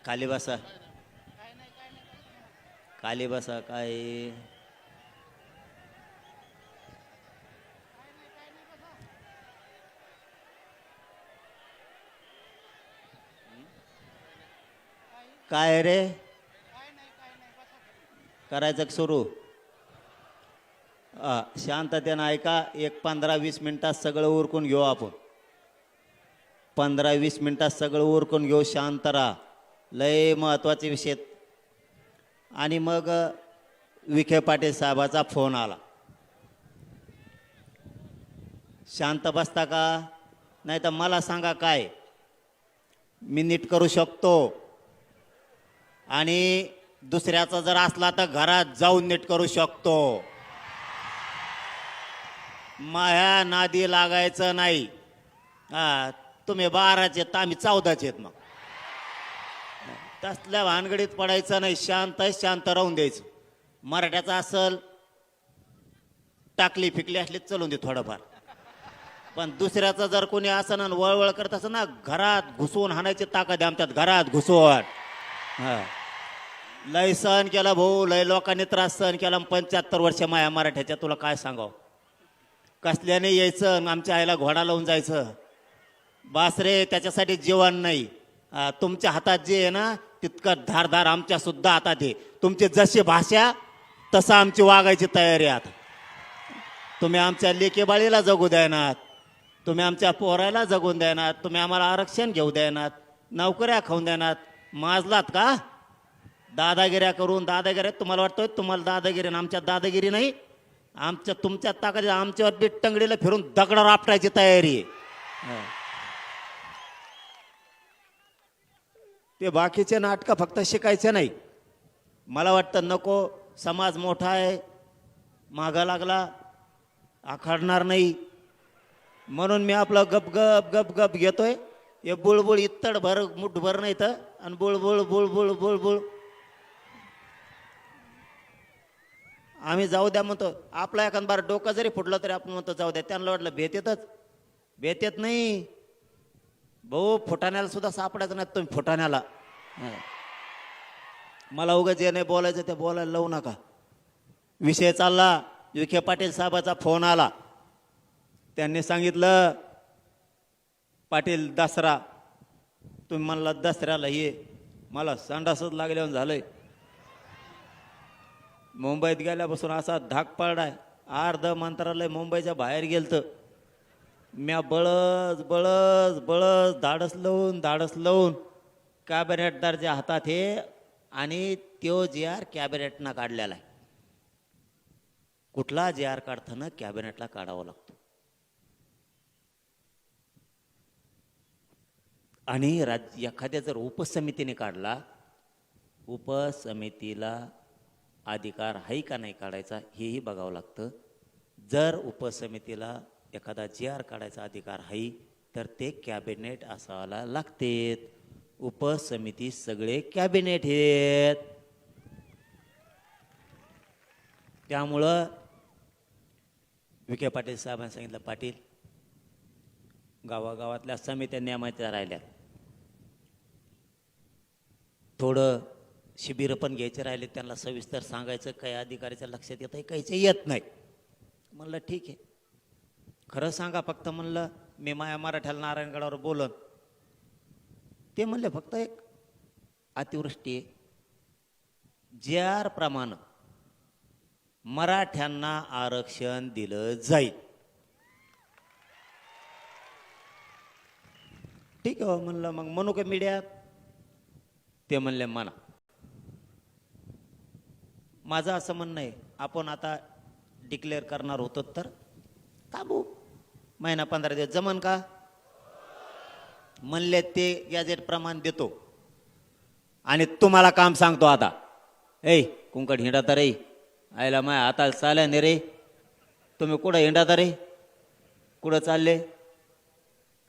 खाली बसा, खाली बसा, काय काय रे करायचं सुरू? शांततेनं ऐका. एक 15-20 मिनिटात सगळं उरकून घेऊ आपण. 15-20 मिनिटात सगळं उरकून घेऊ. शांत राहा. लय महत्वाचे विषय. आणि मग विखे पाटील साहेबाचा फोन आला. शांत बसता का? नाही तर मला सांगा काय मी नीट करू शकतो, आणि दुसऱ्याचा जर असला तर घरात जाऊन नीट करू शकतो. माया नादी लागायचं नाही. तुम्ही 12चे तर आम्ही 14चे आहेत. मग तसल्या भानगडीत पडायचं नाही. शांत राहून द्यायचं. मराठ्याचा असल टाकली फिकली असली चलून दे थोडंफार, पण दुसऱ्याचा जर कोणी असं वळवळ करत असं ना, घरात घुसवून हाणायची ताकद आमच्यात. घरात घुसवून लय सहन केला भाऊ, लय लोकांनी त्रास सहन केला. 75 वर्ष माया मराठ्याच्या. तुला काय सांगाव, कसल्याने यायचं आमच्या आईला घोडा लावून जायचं. बास रे, त्याच्यासाठी जीवन नाही. तुमच्या हातात जे आहे ना तितकं धारधार आमच्या सुद्धा हातात आहे. तुमची जशी भाषा तसं आमची वागायची तयारी आहे. आता तुम्ही आमच्या लेकेबाळीला जगू द्यानात, तुम्ही आमच्या पोरायला जगून द्यानात, तुम्ही आम्हाला आरक्षण घेऊ द्यानात, नोकऱ्या खाऊन द्यानात. माजलात का दादागिऱ्या करून? दादागिऱ्या तुम्हाला वाटतोय तुम्हाला दादागिरी? आमच्यात दादागिरी नाही. आमच्या तुमच्या ताकद आमच्यावर बी टंगडीला फिरून दगडावर आपटायची तयारी आहे. ते बाकीचे नाटकं फक्त शिकायचे नाही. मला वाटतं नको, समाज मोठा आहे, मागा लागला, आखडणार नाही. म्हणून मी आपलं गप गप गप गप घेतोय. हे बुळबुळ इत्तड भर मुठभर नाही तर आणि बुळबुळ बुळबुळ बुळबुळ. आम्ही जाऊ द्या म्हणतो. आपला एखाद बार डोकं जरी फुटलं तरी आपण म्हणतो जाऊ द्या. त्यांना वाटलं भेट येतच. भेट येत नाही भाऊ. फुटाण्याला सुद्धा सापडायचं नाही तुम्ही फुटाण्याला. मला उगाच जे नाही बोलायचं ते बोलायला लावू नका. विषय चालला. विखे पाटील साहेबाचा फोन आला. त्यांनी सांगितलं पाटील दसरा तुम्ही म्हणला दसऱ्याला ये. मला संडासच लागल्यावर झालंय. मुंबईत गेल्यापासून असा धाक पडलाय. अर्ध मंत्रालय मुंबईच्या बाहेर गेलतं. म्या बळस बळस बळस धाडस लावून कॅबिनेटदारच्या हातात हे आणि त्यो जे आर कॅबिनेटनं काढलेला आहे. कुठला जे आर काढताना कॅबिनेटला काढावा लागतो. आणि एखाद्या जर उपसमितीने काढला, उपसमितीला अधिकार आहे का नाही काढायचा हेही बघावं लागतं. जर उपसमितीला एखादा जे आर काढायचा अधिकार आहे तर ते कॅबिनेट असायला लागतेत. उपसमिती सगळे कॅबिनेट आहेत. त्यामुळं विखे पाटील साहेबांनी सांगितलं पाटील गावागावातल्या समित्या नियमाच्या राहिल्या. थोडं शिबिर पण घ्यायचे राहिले. त्यांना सविस्तर सांगायचं काही अधिकाऱ्याच्या लक्षात येत आहे काहीच येत नाही. म्हणलं ठीक आहे खरं सांगा फक्त. म्हणलं मी माया मराठ्याला नारायणगडावर बोलन. ते म्हणले फक्त एक अतिवृष्टी जे आर प्रमाणे मराठ्यांना आरक्षण दिलं जाईल. ठीक आहे म्हणलं मग म्हणू का मीडियात. ते म्हणले म्हणा. माझं असं म्हणणं आहे आपण आता डिक्लेअर करणार होतो तर थांबू. महिना 15 दिवस जमन का. म्हणले ते गॅजेट प्रमाण देतो. आणि तुम्हाला काम सांगतो आता. ए कुंकड हिंडाता रे. आयला माय हाताला चाल्या नाही रे. तुम्ही कुठं हिंडाता रे. कुठं चालले.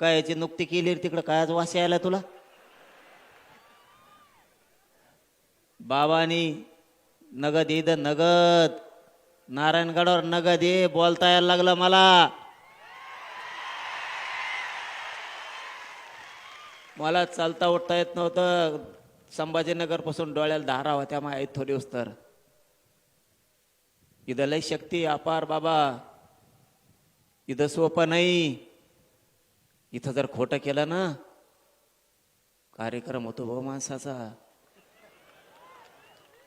काय याची नुकती केली तिकडं काय वास यायला तुला. बाबानी नगद इथं नगद नारायणगडावर नगद ये बोलता यायला लागलं मला. मला चालता उठता येत नव्हतं. संभाजीनगर पासून डोळ्याला धारा होत्या माझ्या थोडी तर. इथं लय शक्ती अपार बाबा. इथं सोपं नाही. इथं जर खोटं केलं ना कार्यक्रम होतो भाऊ माणसाचा.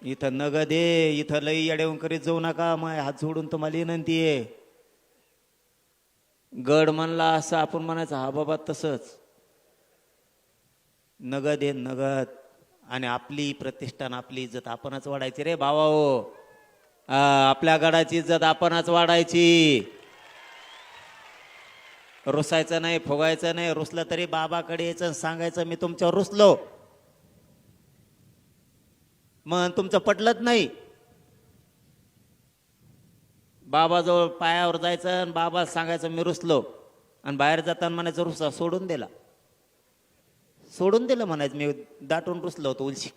इथं नगद आहे. इथं लई येडेवून करीत जाऊ नका. माय हात जोडून तुम्हाला विनंती आहे. गड म्हणला असं आपण म्हणायचं हा बाबा तसंच. नगद आहे नगद. आणि आपली प्रतिष्ठान आपली इज्जत आपणच वाढायची रे भावा हो. आपल्या गडाची इज्जत आपणच वाढायची. रुसायचं नाही फुगायचं नाही. रुसलं तरी बाबाकडे यायचं सांगायचं मी तुमच्यावर रुसलो. मग तुमचं पटलंच नाही. बाबाजवळ पायावर जायचं आणि बाबा सांगायचं मी रुसलो. आणि बाहेर जाताना म्हणायचं रुसा सोडून दिला. सोडून दिलं म्हणायचं मी दाटून रुसलो होतो उलशी.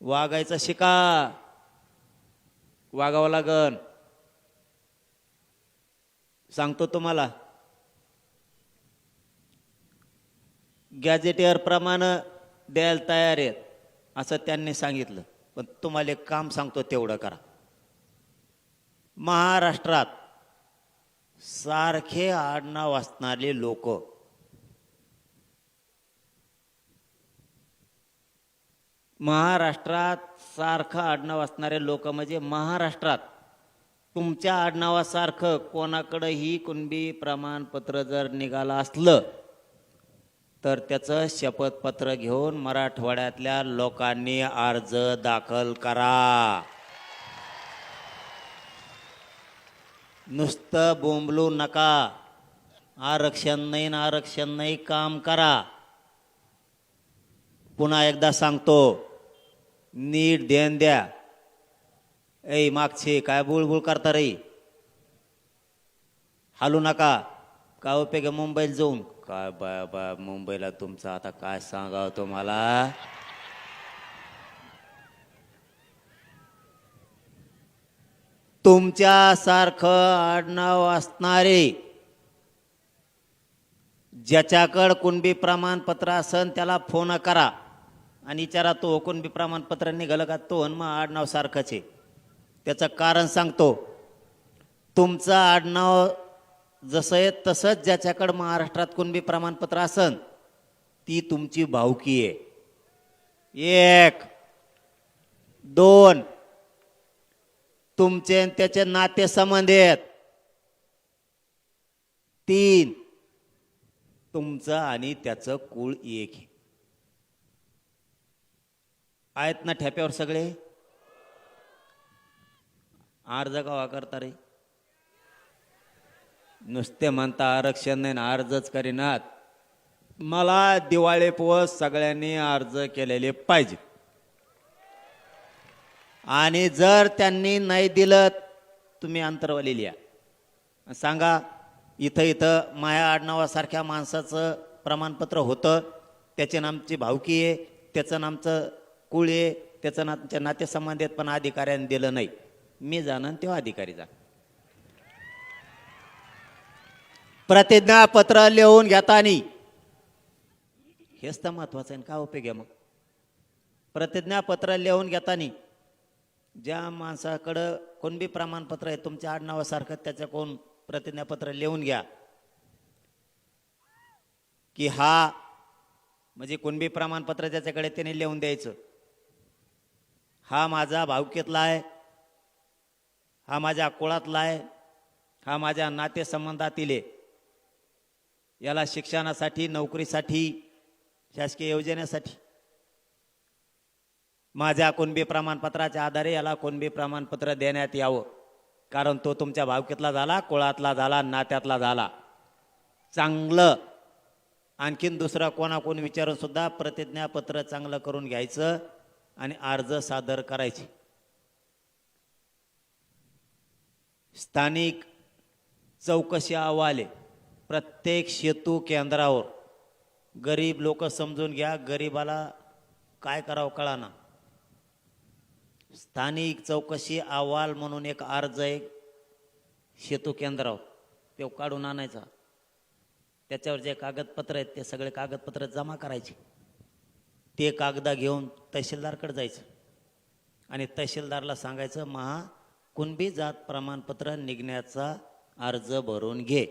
वागायचं शिका. वागावं लागन. सांगतो तुम्हाला गॅजेटियर प्रमाणे द्यायला तयार आहेत असं त्यांनी सांगितलं. पण तुम्हाला एक काम सांगतो तेवढं करा. महाराष्ट्रात सारखे आडनाव असणारे लोक महाराष्ट्रात सारखं आडनाव असणारे लोक म्हणजे महाराष्ट्रात तुमच्या आडनावासारखं कोणाकडेही कुणबी प्रमाणपत्र जर निघालं असलं तर त्याचं शपथपत्र घेऊन मराठवाड्यातल्या लोकांनी अर्ज दाखल करा. नुसतं बोंबलू नका. आरक्षण नाही काम करा. पुन्हा एकदा सांगतो नीट ध्यान द्या. मागचे काय बुळबुळ करता रे. हालू नका. काय उपयोग आहे मुंबईला जाऊन? काय बा मुंबईला तुमचं आता काय सांगावं तुम्हाला. तुमच्यासारखं आडनाव असणारे, ज्याच्याकडं कुणबी प्रमाणपत्र असन त्याला फोन करा आणि विचारा तो कुणबी प्रमाणपत्र निघालं का, तो मग आडनाव सारखंच आहे. त्याचं कारण सांगतो. तुमचं आडनाव जसं आहे तसंच ज्याच्याकडं महाराष्ट्रात कुणबी प्रमाणपत्र असन ती तुमची भावकी आहे. 1 2 तुमचे आणि त्याचे नाते संबंध आहेत. 3 तुमचं आणि त्याचं कुळ एक आहे. आहेत ना ठेप्यावर सगळे? अर्ज गावा करता रे? नुसते म्हणता आरक्षण नाही ना, अर्जच करीनात. मला दिवाळी पोस सगळ्यांनी अर्ज केलेले पाहिजे. आणि जर त्यांनी नाही दिलं, तुम्ही अंतरवाली लिहा, सांगा इथं इथं माया आडनावासारख्या माणसाचं प्रमाणपत्र होतं, त्याचे नामची भावकी आहे, त्याचं नामचं कुळ आहे, त्याचं नामच्या नातेसंबंध आहेत, पण अधिकाऱ्यांनी दिलं नाही. मी जाणं तेव्हा अधिकारी जा. प्रतिज्ञापत्र लिहून घेताना हेच तर महत्वाचं आहे. का उपयोग आहे मग? प्रतिज्ञापत्र लिहून घेताना ज्या माणसाकडं कोणबी प्रमाणपत्र आहे तुमच्या आडनावासारखं, त्याच्या कोण प्रतिज्ञापत्र लिहून घ्या की हा म्हणजे कुणबी प्रमाणपत्र ज्याच्याकडे त्याने लिहून द्यायचं, हा माझा भावकीतला आहे, हा माझ्या कुळातला आहे, हा माझ्या नातेसंबंधातील आहे, याला शिक्षणासाठी, नोकरीसाठी, शासकीय योजनेसाठी माझ्या कुणबी प्रमाणपत्राच्या आधारे याला कुणबी प्रमाणपत्र देण्यात यावं, कारण तो तुमच्या भावकीतला झाला, कुळातला झाला, नात्यातला झाला. चांगलं आणखीन दुसरा कोणाकोण विचारून सुद्धा प्रतिज्ञापत्र चांगलं करून घ्यायचं आणि अर्ज सादर करायचे. स्थानिक चौकशी अहवाल प्रत्येक सेतू केंद्रावर. गरीब लोक समजून घ्या, गरीबाला काय करावं कळाना. स्थानिक चौकशी अहवाल म्हणून एक अर्ज आहे सेतू केंद्रावर, ते काढून आणायचा. त्याच्यावर जे कागदपत्र आहेत ते सगळे कागदपत्र जमा करायचे. ते कागद घेऊन तहसीलदारकडे जायचं आणि तहसीलदारला सांगायचं महा कुणबी जात प्रमाणपत्र निघण्याचा अर्ज भरून घे.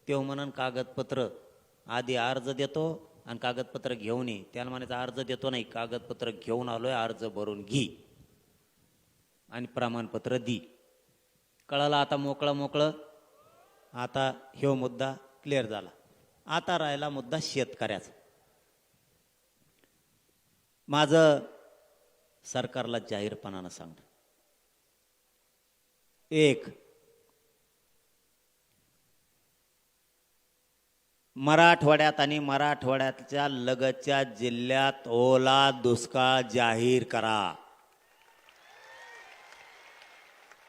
तेव्हा म्हणून कागदपत्र आधी अर्ज देतो आणि कागदपत्र घेऊन ये. त्याला म्हणायचं अर्ज देतो नाही, कागदपत्र घेऊन आलोय, अर्ज भरून घे आणि प्रमाणपत्र दी. कळालं आता? मोकळं. आता ह्यो मुद्दा क्लिअर झाला. आता राहिला मुद्दा शेतकऱ्याचा. माझं सरकारला जाहीरपणानं सांगणं, 1 मराठवाड्यात आणि मराठवाड्याच्या लगतच्या जिल्ह्यात ओला दुष्काळ जाहीर करा.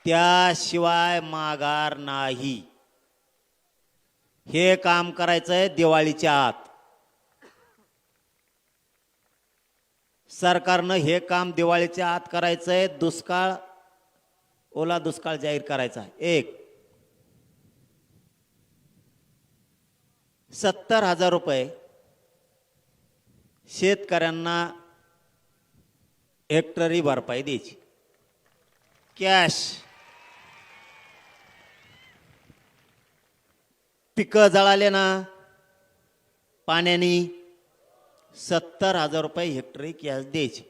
त्याशिवाय माघार नाही. हे काम करायचंय दिवाळीच्या आत. सरकारनं हे काम दिवाळीच्या आत करायचंय. दुष्काळ, ओला दुष्काळ जाहीर करायचा. 1 70,000 रुपये शेतकऱ्यांना हेक्टरी भरपाई द्यायची कॅश. पिकं जळाले ना पाण्याने, 70,000 रुपये हेक्टरी कॅश द्यायची.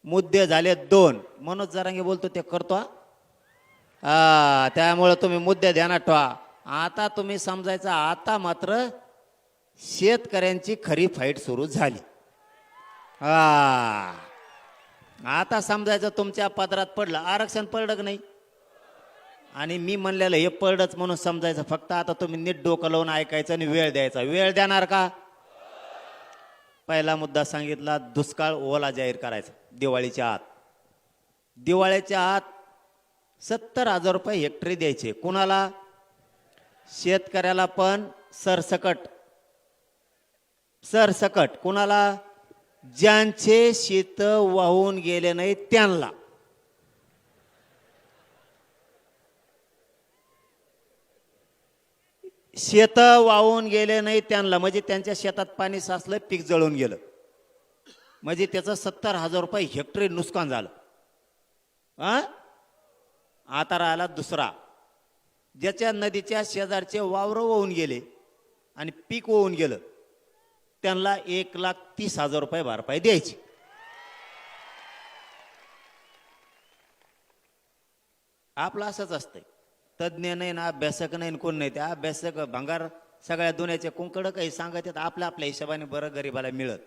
मुद्दे झाले 2. मनोज जरांगे बोलतो ते करतो. त्यामुळे तुम्ही मुद्दे ध्यानात ठेवा. आता तुम्ही समजायचं आता मात्र शेतकऱ्यांची खरी फाईट सुरू झाली. आता समजायचं तुमच्या पदरात पडलं. आरक्षण पडलं की नाही? आणि मी म्हणलेलं हे पडलंच म्हणून समजायचं. फक्त आता तुम्ही नीट डोकं लावून ऐकायचं आणि वेळ द्यायचा. वेळ देणार का? पहिला मुद्दा सांगितला, दुष्काळ ओला जाहीर करायचा दिवाळीच्या आत. दिवाळीच्या आत 70,000 रुपये हेक्टरी द्यायचे. कुणाला? शेतकऱ्याला पण सरसकट सरसकट कोणाला? ज्यांचे शेत वाहून गेले नाही त्यांना. शेत वाहून गेले नाही त्यांना म्हणजे त्यांच्या शेतात पाणी साचलं, पीक जळून गेलं, म्हणजे त्याचं 70,000 रुपये हेक्टरी नुकसान झालं. आता राहिला दुसरा, ज्याच्या नदीच्या शेजारचे वावर वाहून गेले आणि पीक वाहून गेलं, त्यांना 1,30,000 रुपये भरपाई द्यायची. आपलं असंच असतंय. तज्ज्ञ नाही ना, अभ्यासक नाही, कोण नाही. त्या अभ्यासक भंगार सगळ्या दुनियाचे कुंकड काही सांगत आहेत, आपल्या आपल्या हिशोबाने बरं गरीबाला मिळत.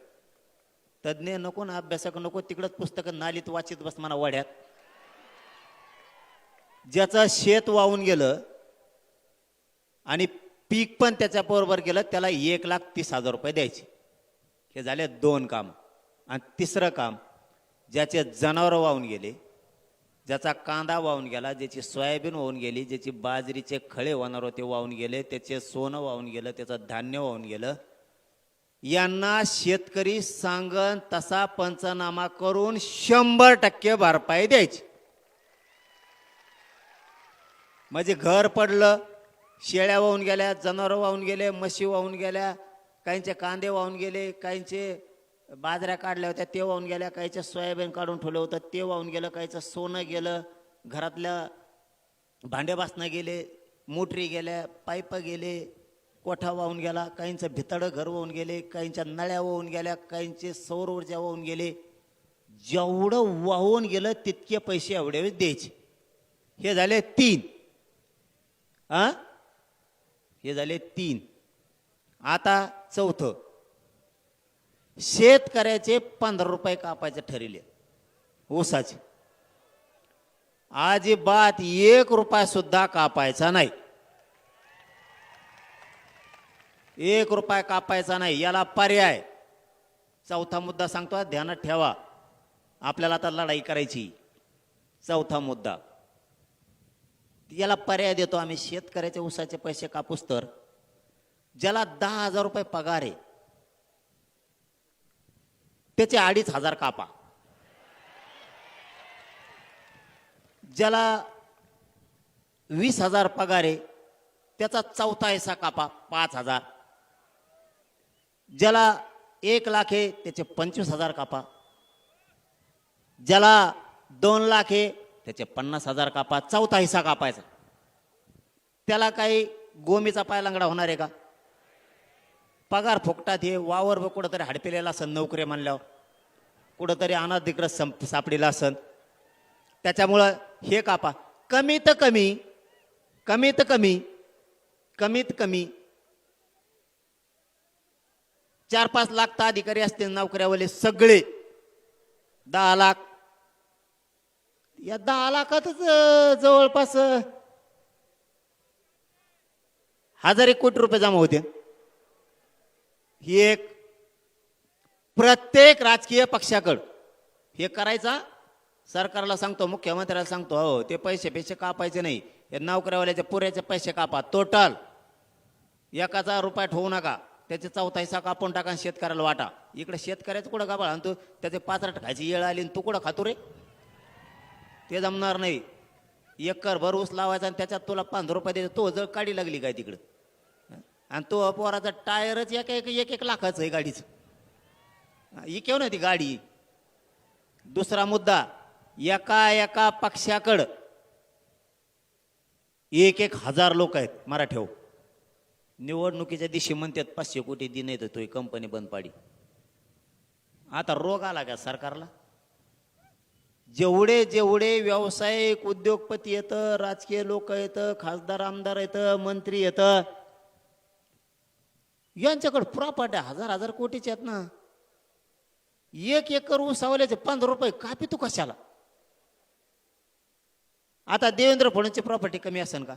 तज्ज्ञ नको ना, अभ्यासक नको, तिकडंच पुस्तकं नालीत वाचित बस म्हणा वाड्यात. ज्याचं शेत वाहून गेलं आणि पीक पण त्याच्या बरोबर गेलं, त्याला 1,30,000 रुपये द्यायचे. हे झाले 2 काम. आणि तिसरं काम, ज्याचे जनावर वाहून गेले, ज्याचा कांदा वाहून गेला, ज्याची सोयाबीन वाहून गेली, ज्याची बाजरीचे खळे होणार होते वाहून गेले, त्याचे सोनं वाहून गेलं, त्याचं धान्य वाहून गेलं, यांना शेतकरी सांगन तसा पंचनामा करून 100% भरपाई द्यायची. म्हणजे घर पडलं, शेळ्या वाहून गेल्या, जनावर वाहून गेले, म्हशी वाहून गेल्या, काहींचे कांदे वाहून गेले, काहींचे बाजऱ्या काढल्या होत्या ते वाहून गेल्या, काहीच्या सोयाबीन काढून ठेवलं होतं ते वाहून गेलं, काहीचं सोनं गेलं, घरातल्या भांडे बासनं गेले, मोटरी गेल्या, पाईप गेले, कोठा वाहून गेला, काहींचं भितडं घर वाहून गेले, काहींच्या नळ्या वाहून गेल्या, काहींचे सौर ऊर्जा वाहून गेले. जेवढं वाहून गेलं तितके पैसे एवढे द्यायचे. हे झाले 3. हे झाले 3. आता चौथं, शेतकऱ्याचे 15 रुपये कापायचे ठरले ऊसाचे. अजिबात 1 रुपया सुद्धा कापायचा नाही. 1 रुपया कापायचा नाही. याला पर्याय. चौथा मुद्दा सांगतो, ध्यानात ठेवा, आपल्याला आता लढाई करायची. चौथा मुद्दा, याला पर्याय देतो आम्ही. शेतकऱ्याचे ऊसाचे पैसे कापूस तर ज्याला 10,000 रुपये पगार आहे त्याचे 2,500 कापा. ज्याला 20,000 पगार आहे त्याचा चौथा हिस्सा कापा, 5,000. ज्याला 1 लाख आहे त्याचे 25,000 कापा. ज्याला 2 लाख आहे त्याचे 50,000 कापा. चौथा हिस्सा कापायचा. त्याला काही गोमीचा पाय लंगडा होणार आहे का? पगार फुकटात. हे वावर कुठंतरी हडपिलेला असन, नोकरी म्हणल्यावर कुठंतरी अनाधिकृत सापडीला असन, त्याच्यामुळं हे कापा. कमीत कमी 4-5 लाख तर अधिकारी असतील नोकऱ्यावाले सगळे. 10 लाख. या 10 लाखातच जवळपास 1,000 कोटी रुपये जमा होते. ही एक प्रत्येक राजकीय पक्षाकडं हे करायचा. सरकारला सांगतो, मुख्यमंत्र्याला सांगतो, हो ते पैसे कापायचे नाही. हे नोकऱ्यावाल्याचे पुऱ्याचे पैसे कापा, टोटल 1,000 रुपये ठेवू नका. त्याचे चौथा हिस्सा कापून टाका, शेतकऱ्याला वाटा. इकडे शेतकऱ्याचं कुठं गाभा आणतो, त्याचे 5 खायची येळ आली तू कुठं खातो रे? ते जमणार नाही. 1 एकर भर ऊस लावायचा आणि त्याच्यात तुला 15 रुपये द्यायचे. तो जळ काढी लागली काय तिकडं? आणि तो पोराचा टायरच 1 लाखाचं आहे गाडीचं. ही केव ना ती गाडी. दुसरा मुद्दा, एका पक्षाकडं 1,000 लोक आहेत मराठ्याव. निवडणुकीच्या दिवशी म्हणतात 500 कोटी दिन येतो, तो कंपनी बंद पाडी. आता रोग आला का सरकारला? जेवढे व्यावसायिक उद्योगपती येतं, राजकीय लोक येतं, खासदार आमदार येतं, मंत्री येतं, यांच्याकडे प्रॉपर्टी 1,000 कोटीच्या आहेत ना. 1 एकर ऊस सावल्याचे 15 रुपये कापी तू कशाला? आता देवेंद्र फडणवीसची प्रॉपर्टी कमी असेल का?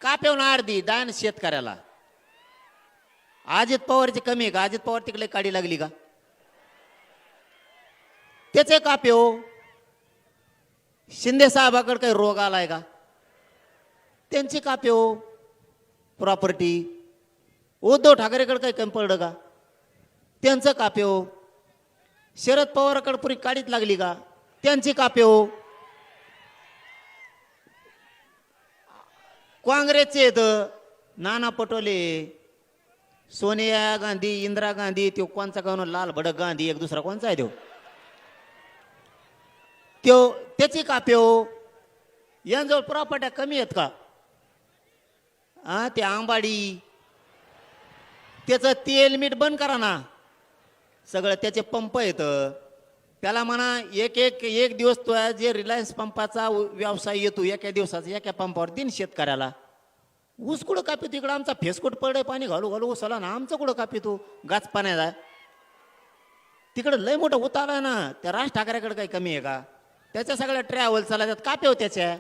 कापेव ना अर्धी दान शेतकऱ्याला. अजित पवारची कमी आहे का? अजित पवार तिकडे काढी लागली का? त्याचे कापेव. शिंदे साहेबाकडे काही रोग आलाय का? त्यांची कापेव. प्रॉपर्टी. उद्धव ठाकरेकडे काही कमी पडलं का? त्यांचं कापे हो. शरद पवाराकडे पुरी काडीत लागली का? त्यांची कापे हो. काँग्रेसचे येतं नाना पटोले, सोनिया गांधी, इंदिरा गांधी, तो कोणचा गाणं लाल भडक गांधी, एक दुसरा कोणचा आहे तो त्याची कापे हो. यांजवळ प्रॉपर्ट्या कमी आहेत का? हा, ते आंबाडी, त्याचं तेल मीठ बंद करा ना. सगळं त्याचे पंप येतं. त्याला म्हणा एक दिवस तो जे रिलायन्स पंपाचा व्यवसाय येतो एका दिवसाचा, एका पंपावर दिन शेतकऱ्याला. ऊस कुठं कापी तिकडं आमचा फेसकोट पडे पाणी घालू घालू उसाला ना, आमचं कुठं कापी तू गाच पाण्याचा. तिकडं लय मोठं उतारा ना. त्या राज ठाकरेकडे काही कमी आहे का? त्याच्या सगळ्या ट्रॅव्हल चालला त्यात कापे हो त्याच्या.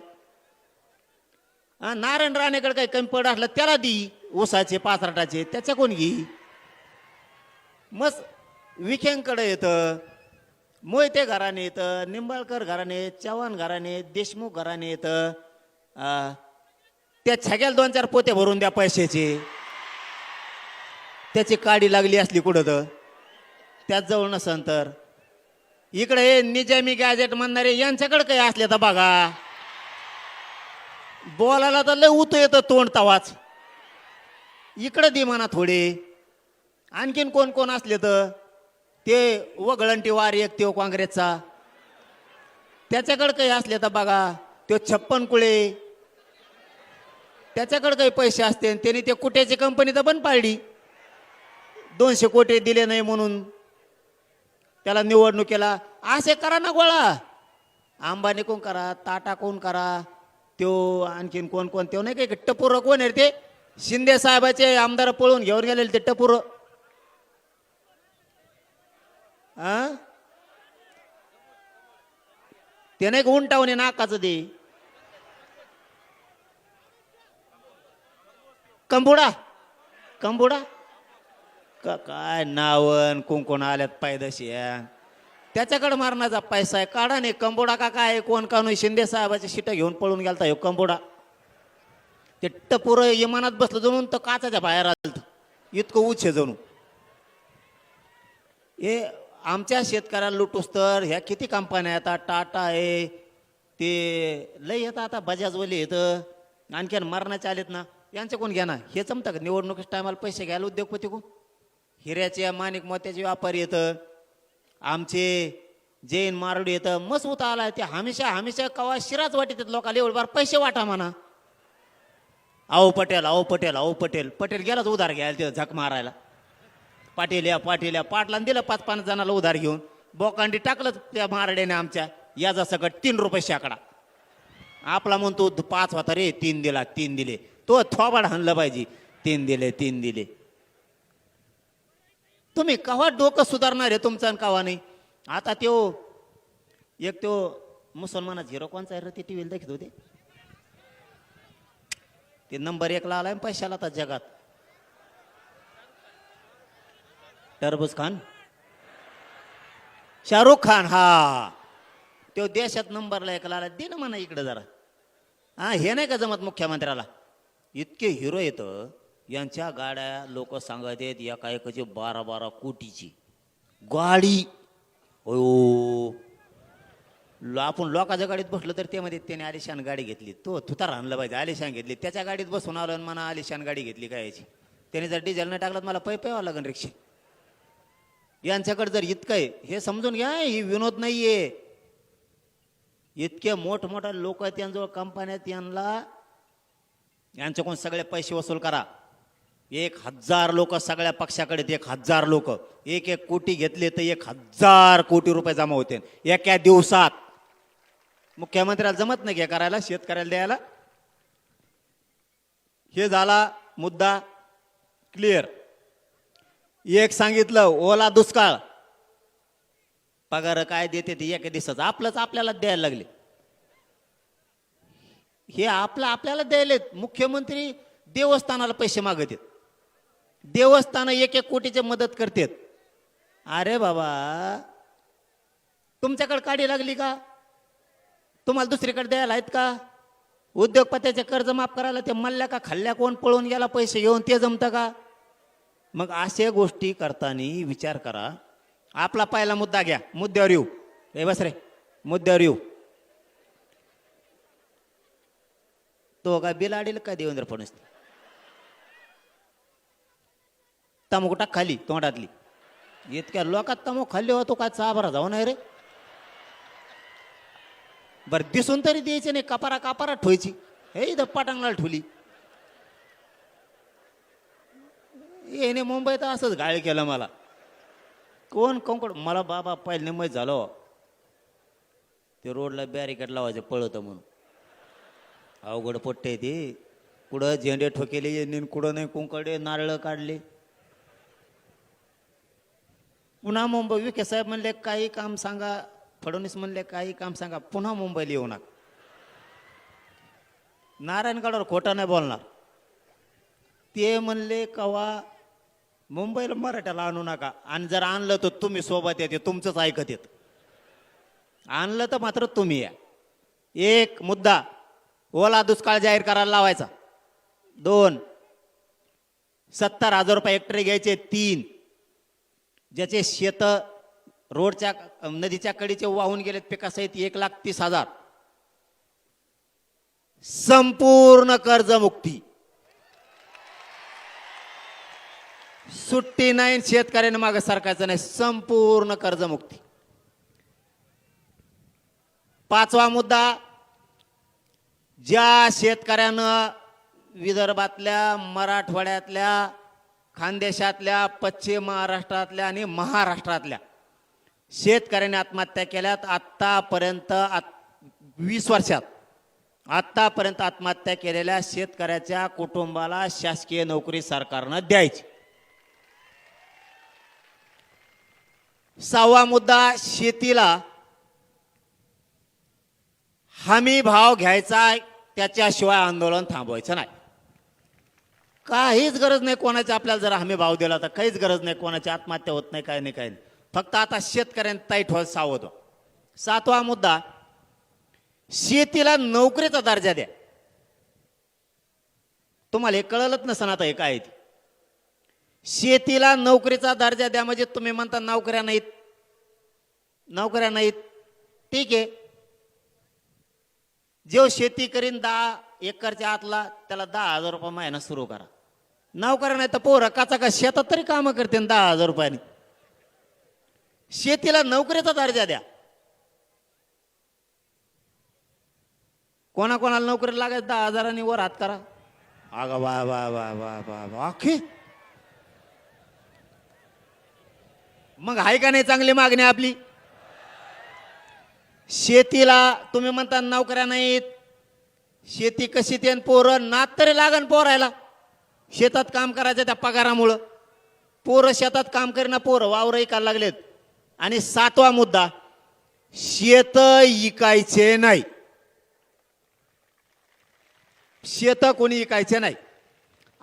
नारायण राणेकडे काही कमी पड असलं त्याला दी ऊसाचे पाचराटाचे, त्याच्या कोण घी. मस्त विखेंकडे येतं, मोहिते घराणे येतं, निंबाळकर घराणे, चव्हाण घराणे, देशमुख घराणे येतं. त्या छग्याला 2-4 पोते भरून द्या पैशाचे. त्याची काडी लागली असली कुठं तर त्याच जवळ नसन तर. इकडे हे निजामी गॅजेट म्हणणारे यांच्याकडे काही असले तर बघा. बोलायला तर लय उत येतं तोंड तवाच. इकडे दे म्हणा थोडे. आणखीन कोण कोण असले तर ते वगळंटी वार एक तो काँग्रेसचा, त्याच्याकडे काही असले तर बघा. तो 56 कुळे, त्याच्याकडे काही पैसे असते. त्यांनी ते कुट्याची कंपनी तर बंद पाडली. 200 कोटी दिले नाही म्हणून त्याला निवडणुकीला. असे करा ना गोळा. अंबानी कोण करा, टाटा कोण करा, त्यो आणखीन कोण कोण, त्यो नाही काही टपूर कोण आहे ते शिंदे साहेबाचे आमदार पळून घेऊन गेलेले ते टपूर. ते नाही उंटावणे नाकाचं ते कंबुडा कंबुडा काय नावन कोण आल्यात पायदशी. त्याच्याकडे मारण्याचा पैसा आहे. काढा नाही कंबोडा का काय कोण कानू शिंदे साहेबाची शिटा घेऊन पळून गेलता ह्यो कंबोडा. ते टपूर इमानात बसलं जणून तर काचाच्या बाहेर आलं इतकं उच्च जणू. हे आमच्या शेतकऱ्याला लुटूस तर ह्या किती कंपन्या येतात. टाटा आहे, ते लय येतं आता, बजाजवाले येतं, आणखीन मरणाचे आलेत ना. यांचे कोण घ्या ना. हे जमतं का निवडणुकीच्या टायमाला पैसे घ्यायला उद्योगपती कोण? हिऱ्याचे माणिक मोत्याचे व्यापारी येतं, आमचे जैन मारडी येतं. मस्त होता आला ते हमेशा कवा शिराच वाटत लोकांना एवढं बार पैसे वाटा म्हणा. आओ पटेल पटेल गेलाच उधार घ्यायला तिथं झक मारायला. पाटील या पाटला दिलं 5-5 जणाला उधार घेऊन. बोकांडी टाकलं त्या मारड्याने आमच्या याचा सगळं 3 रुपये शेकडा. आपला म्हणतो 5 होता रे, 3 दिले. तो थोबाड हाणलं पाहिजे. 3 दिले. तुम्ही कवा डोकं सुधारणार आहे तुमचं आणि कवा नाही. आता तो मुसलमानाचा हिरो कोणचा आहे रे, ते टीव्हीला दाखवत होते. ते नंबर 1 ला आलाय पैशाला आता जगात. टरबूज खान, शाहरुख खान. हा, तो देशात नंबरला 1 ला आला. दे ना म्हणा इकडे जरा. हे नाही का जमत मुख्यमंत्र्याला. इतके हिरो येतं. यांच्या गाड्या लोक सांगत आहेत एका एकाची 12-12 कोटीची गाडी. हो, आपण लोकांच्या गाडीत बसलो तर ते मध्ये त्याने आलिशान गाडी घेतली. तो तुतार आणलं पाहिजे. आलिशान घेतली. त्याच्या गाडीत बसून आलो म्हणा आलिशान गाडी घेतली काय याची. त्याने जर डिझेल नाही टाकलं मला पैवावं लागेल रिक्षा. यांच्याकडे जर इतकं आहे हे समजून घ्या. ही विनोद नाहीये. इतके मोठमोठा लोक आहेत त्यांजवळ कंपन्यात. यांच्याकडून सगळे पैसे वसूल करा. 1000 लोक सगळ्या पक्षाकडे, 1000 लोक 1-1 कोटी घेतले तर 1000 कोटी रुपये जमा होते एका दिवसात. मुख्यमंत्र्याला जमत नाही घ्या करायला, शेतकऱ्याला द्यायला. हे झाला मुद्दा क्लिअर. एक सांगितलं ओला दुष्काळ पगार काय देते ते एका दिवसाचं आपलंच आपल्याला द्यायला लागले. हे आपल्याला द्यायलेत. मुख्यमंत्री देवस्थानाला पैसे मागत आहेत. देवस्थान 1-1 कोटीची मदत करतात. अरे बाबा, तुमच्याकडे काढी लागली का? तुम्हाला दुसरीकडे द्यायला आहेत का? उद्योगपत्याचे कर्ज माफ करायला ते मल्ल्या का खाल्ल्या कोण पळून गेला पैसे घेऊन ते जमतं का? मग अशा गोष्टी करताना विचार करा. आपला पहिला मुद्दा घ्या, मुद्द्यावर येऊ. हे बस रे, मुद्द्यावर येऊ. तो का बिल आडेल का देवेंद्र फडणवीस? तमुक टाक खाली तोंडातली. इतक्या लोकात तमुक खाल्ली होतो का चाबरा जाऊ नाही रे. बर दिसून तरी द्यायचे नाही, कपारा कापारा ठेवायची. हे इथं पाटांगला ठेवली. येणे मुंबईत असंच गाळ केलं मला. कोण कंकड मला बाबा पहिले मग झालो ते रोडला बॅरिकेड लावायचं पळतं म्हणून. अवघड पट्टे ते. कुठं झेंडे ठोकेले, कुठं नाही कुंकडे नारळ काढले. पुन्हा मुंबई विखे साहेब म्हणले काही काम सांगा, फडणवीस म्हणले काही काम सांगा, पुन्हा मुंबईला येऊ नका. नारायणगडावर खोटं नाही बोलणार. ते म्हणले कवा मुंबईला मराठ्याला आणू नका, आणि जर आणलं तर तुम्ही सोबत येते, तुमचंच ऐकत येत. आणलं तर मात्र तुम्ही या. एक मुद्दा, ओला दुष्काळ जाहीर करायला लावायचा. 2, 70,000 रुपये हेक्टरी घ्यायचे. 3, ज्याचे शेत रोडच्या नदीच्या कडीचे वाहून गेलेत पिकासहित 1,30,000. संपूर्ण कर्जमुक्ती. सुट्टी नाही, शेतकऱ्यांना मागे सरकायचं नाही. संपूर्ण कर्जमुक्ती. 5वा मुद्दा, ज्या शेतकऱ्यानं विदर्भातल्या, मराठवाड्यातल्या, खानदेशातल्या, पश्चिम महाराष्ट्रातल्या आणि महाराष्ट्रातल्या शेतकऱ्यांनी आत्महत्या केल्यात. आत्तापर्यंत 20 वर्षात आत्तापर्यंत आत्महत्या केलेल्या शेतकऱ्याच्या कुटुंबाला शासकीय नोकरी सरकारनं द्यायची. 6वा मुद्दा, शेतीला हमी भाव घ्यायचा, त्याच्याशिवाय आंदोलन थांबवायचं नाही. काहीच गरज नाही कोणाची. आपल्याला जर हमी भाव दिला तर काहीच गरज नाही कोणाची आत्महत्या होत नाही, काय नाही, काय नाही. फक्त आता शेतकऱ्यांनी ताईट व्हायला सावध व्हा. 7वा मुद्दा, शेतीला नोकरीचा दर्जा द्या. तुम्हाला हे कळलंच नसतं आता हे काय आहे ते. शेतीला नोकरीचा दर्जा द्या म्हणजे तुम्ही म्हणता नोकऱ्या नाहीत, नोकऱ्या नाहीत. ठीक आहे, जो शेती करीन 10 एकरच्या आतला त्याला 10,000 रुपये महिना सुरू करा. नोकऱ्या नाही तर पोरं काचा का शेतात तरी कामं करते 10,000 रुपयांनी. शेतीला नोकरीचा दर्जा द्या. कोणाकोणाला नोकरी लागायचं 10,000 वर हात करा. अगं वा वा वा वा वा वा. अखे मग आहे का नाही चांगली मागणी आपली? शेतीला तुम्ही म्हणता नोकऱ्या नाहीत, शेती कशी ते पोरं नात तरी लागन पोरायला. शेतात काम करायचं त्या पगारामुळं. पोरं शेतात काम करीना, पोरं वावर ऐकायला लागलेत. आणि 7वा मुद्दा, शेत इकायचे नाही. शेत कोणी इकायचे नाही.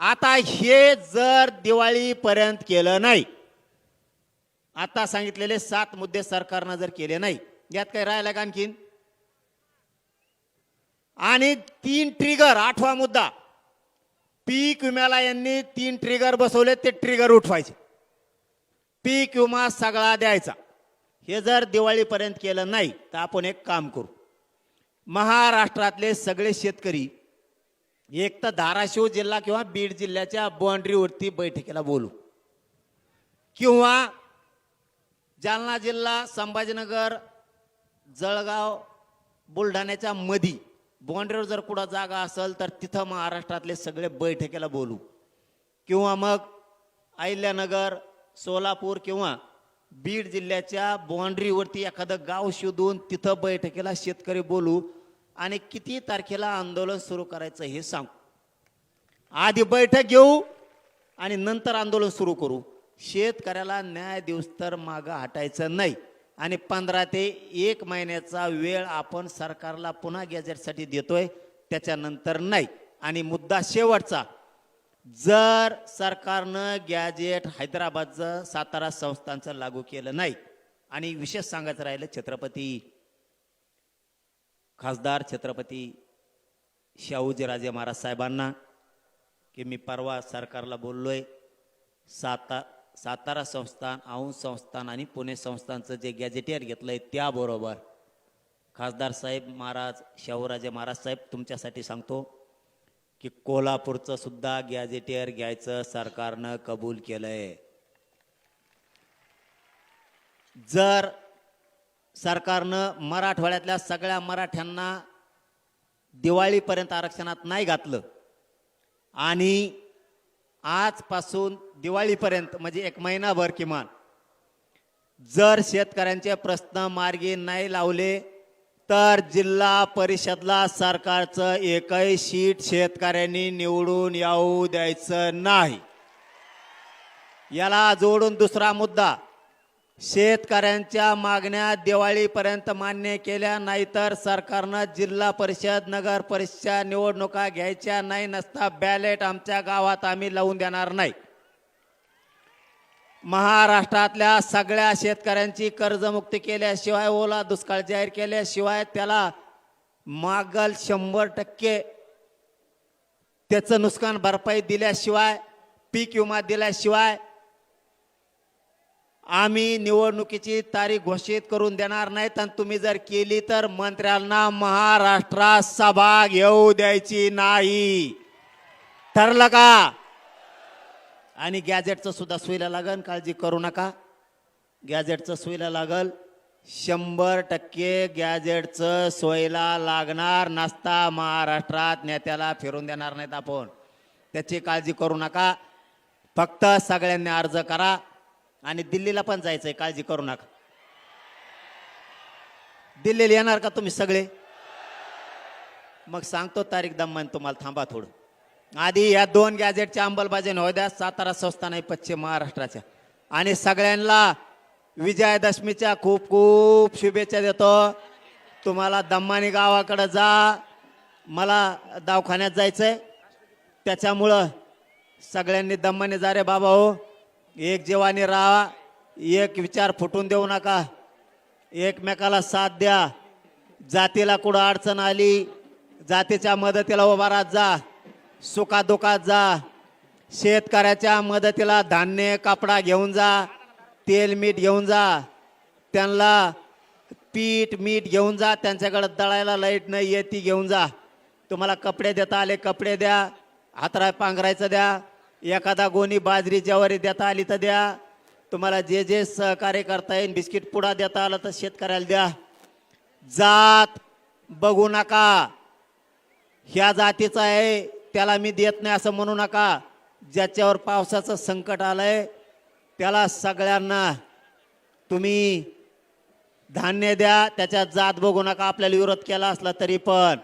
आता हे जर दिवाळीपर्यंत केलं नाही, आता सांगितलेले 7 मुद्दे सरकारनं जर केले नाही, यात काही राहिला का आणखीन? आणि 3 ट्रिगर. 8वा मुद्दा, पीक विम्याला यांनी 3 ट्रिगर बसवले, ते ट्रिगर उठवायचे. पीक विमा सगळा द्यायचा. हे जर दिवाळीपर्यंत केलं नाही तर आपण एक काम करू. महाराष्ट्रातले सगळे शेतकरी एक तर धाराशिव जिल्हा किंवा बीड जिल्ह्याच्या बाउंड्रीवरती बैठकीला बोलू, किंवा जालना जिल्हा, संभाजीनगर, जळगाव, बुलढाण्याच्या मधी बाउंड्रीवर जर कुठं जागा असेल तर तिथं महाराष्ट्रातले सगळे बैठकीला बोलू, किंवा मग अहिल्यानगर, सोलापूर किंवा बीड जिल्ह्याच्या बाउंड्रीवरती एखादं गाव शोधून तिथं बैठकीला शेतकरी बोलू आणि किती तारखेला आंदोलन सुरू करायचं हे सांगू. आधी बैठक घेऊ आणि नंतर आंदोलन सुरू करू. शेतकऱ्याला न्याय दिवस तर मागं हटायचं नाही. आणि 15 ते 1 महिन्याचा वेळ आपण सरकारला पुन्हा गॅजेटसाठी देतोय, त्याच्यानंतर नाही. आणि मुद्दा शेवटचा, जर सरकारनं गॅजेट हैदराबादचं, सातारा संस्थांचं लागू केलं नाही, आणि विशेष सांगायचं राहिलं, छत्रपती खासदार छत्रपती शाहूजीराजे महाराज साहेबांना की मी परवा सरकारला बोललोय, सातारा संस्थान, औंध संस्थान आणि पुणे संस्थानचं जे गॅजेटियर घेतलंय त्याबरोबर खासदार साहेब महाराज, शाहूराजे महाराज साहेब, तुमच्यासाठी सांगतो की कोल्हापूरचं सुद्धा गॅजेटियर घ्यायचं सरकारनं कबूल केलंय. जर सरकारनं मराठवाड्यातल्या सगळ्या मराठ्यांना दिवाळीपर्यंत आरक्षणात नाही घातलं आणि आजपासून दिवाळीपर्यंत म्हणजे एक महिनाभर किमान जर शेतकऱ्यांचे प्रश्न मार्गी नाही लावले तर जिल्हा परिषदला सरकारचं एकही सीट शेतकऱ्यांनी निवडून येऊ द्यायचं नाही. याला जोडून दुसरा मुद्दा, शेतकऱ्यांच्या मागण्या दिवाळीपर्यंत मान्य केल्या नाही तर सरकारनं जिल्हा परिषद, नगर परिषद निवडणुका घ्यायच्या नाही, नसता बॅलेट आमच्या गावात आम्ही लावून देणार नाही. महाराष्ट्रातल्या सगळ्या शेतकऱ्यांची कर्जमुक्ती केल्याशिवाय, ओला दुष्काळ जाहीर केल्याशिवाय, त्याला मागल 100% त्याचं नुकसान भरपाई दिल्याशिवाय, पीक विमा दिल्याशिवाय आम्ही निवडणुकीची तारीख घोषित करून देणार नाहीत. आणि तुम्ही जर केली तर मंत्र्यांना महाराष्ट्रात सभा घेऊ द्यायची नाही. ठरलं का? आणि गॅजेटचं सुद्धा सोयीला लागल, काळजी करू नका. गॅजेटचं सोयीला लागल, 100% गॅजेटचं सोयीला लागणार. नसता महाराष्ट्रात नेत्याला फिरून देणार नाहीत आपण, त्याची काळजी करू नका. फक्त सगळ्यांनी अर्ज करा आणि दिल्लीला पण जायचंय, काळजी करू नका. दिल्लीला येणार का तुम्ही सगळे? मग सांगतो तारीख दम्मान तुम्हाला, थांबा थोडं. आधी या 2 गॅजेटच्या अंमलबजावणी होऊ द्या, सातारा संस्थान आहे पश्चिम महाराष्ट्राच्या. आणि सगळ्यांना विजयादशमीच्या खूप खूप शुभेच्छा देतो. तुम्हाला दम्मानी गावाकडे जा, मला दवाखान्यात जायचंय, त्याच्यामुळं सगळ्यांनी दम्मानी जा रे बाबा हो. एक जीवानी राहा, एक विचार फुटून देऊ नका, एकमेकाला साथ द्या. जातीला कुठं अडचण आली, जातीच्या मदतीला उभा राहत जा, सुखादुखात जा. शेतकऱ्याच्या मदतीला धान्य, कपडा घेऊन जा, तेल मीठ घेऊन जा, त्यांना पीठ मीठ घेऊन जा, त्यांच्याकडे दळायला लाईट नाही आहे ती घेऊन जा. तुम्हाला कपडे देता आले कपडे द्या, हातराय पांघरायचं द्या, एखादा गोणी बाजरी ज्वारी देता आली तर द्या. तुम्हाला जे जे सहकार्य करता येईल, बिस्किट पुडा देता आला तर शेतकऱ्याला द्या. जात बघू नका, ह्या जातीचा आहे त्याला मी देत नाही असं म्हणू नका. ज्याच्यावर पावसाचं संकट आलंय त्याला सगळ्यांना तुम्ही धान्य द्या, त्याच्यात जात बघू नका. आपल्याला विरोध केला असला तरी पण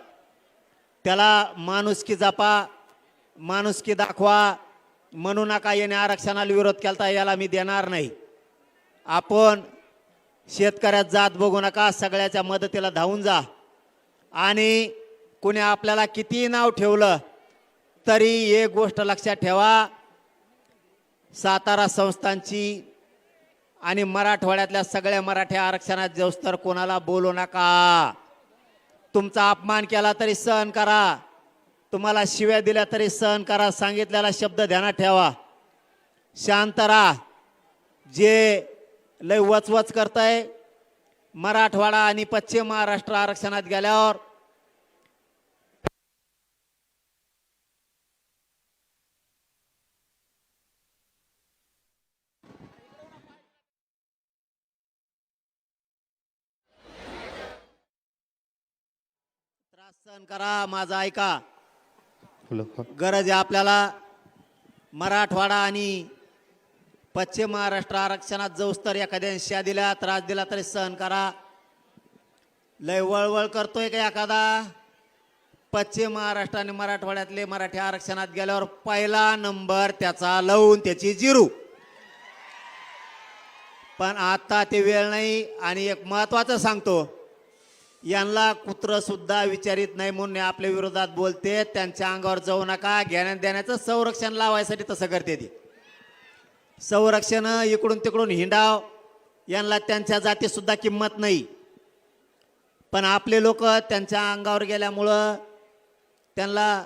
त्याला माणुसकी जपा, माणुसकी दाखवा. म्हणू नका याने आरक्षणाला विरोध केला याला मी देणार नाही. आपण शेतकऱ्यात जात बघू नका, सगळ्याच्या मदतीला धावून जा. आणि कुणी आपल्याला किती नाव ठेवलं तरी एक गोष्ट लक्षात ठेवा, सातारा संस्थानची आणि मराठवाड्यातल्या सगळ्या मराठा आरक्षणात जाऊस तर कोणाला बोलू नका. तुमचा अपमान केला तरी सहन करा, तुम्हाला शिव्या दिल्या तरी सहन करा, सांगितलेला शब्द ध्यानात ठेवा. शांत राहा. जे लय वचवच करताय, मराठवाडा आणि पश्चिम महाराष्ट्र आरक्षणात गेल्यावर त्रास सहन करा. माझा ऐका, गरज आहे आपल्याला. मराठवाडा आणि पश्चिम महाराष्ट्र आरक्षणात जाऊस तर एखाद्याने शिव्या दिला, त्रास दिला तरी सहन करा. लय वळवळ करतोय का एखादा? पश्चिम महाराष्ट्र आणि मराठवाड्यातले मराठी आरक्षणात गेल्यावर पहिला नंबर त्याचा लावून त्याची जिरू. पण आता ते वेळ नाही. आणि एक महत्वाचं सांगतो, यांना कुत्र सुद्धा विचारित नाही म्हणून आपल्या विरोधात बोलते. त्यांच्या अंगावर जाऊ नका. घेण्यात देण्याचं संरक्षण लावायसाठी तसं करते ती. संरक्षण इकडून तिकडून हिंडाव, यांना त्यांच्या जाती सुद्धा किंमत नाही. पण आपले लोक त्यांच्या अंगावर गेल्यामुळं त्यांना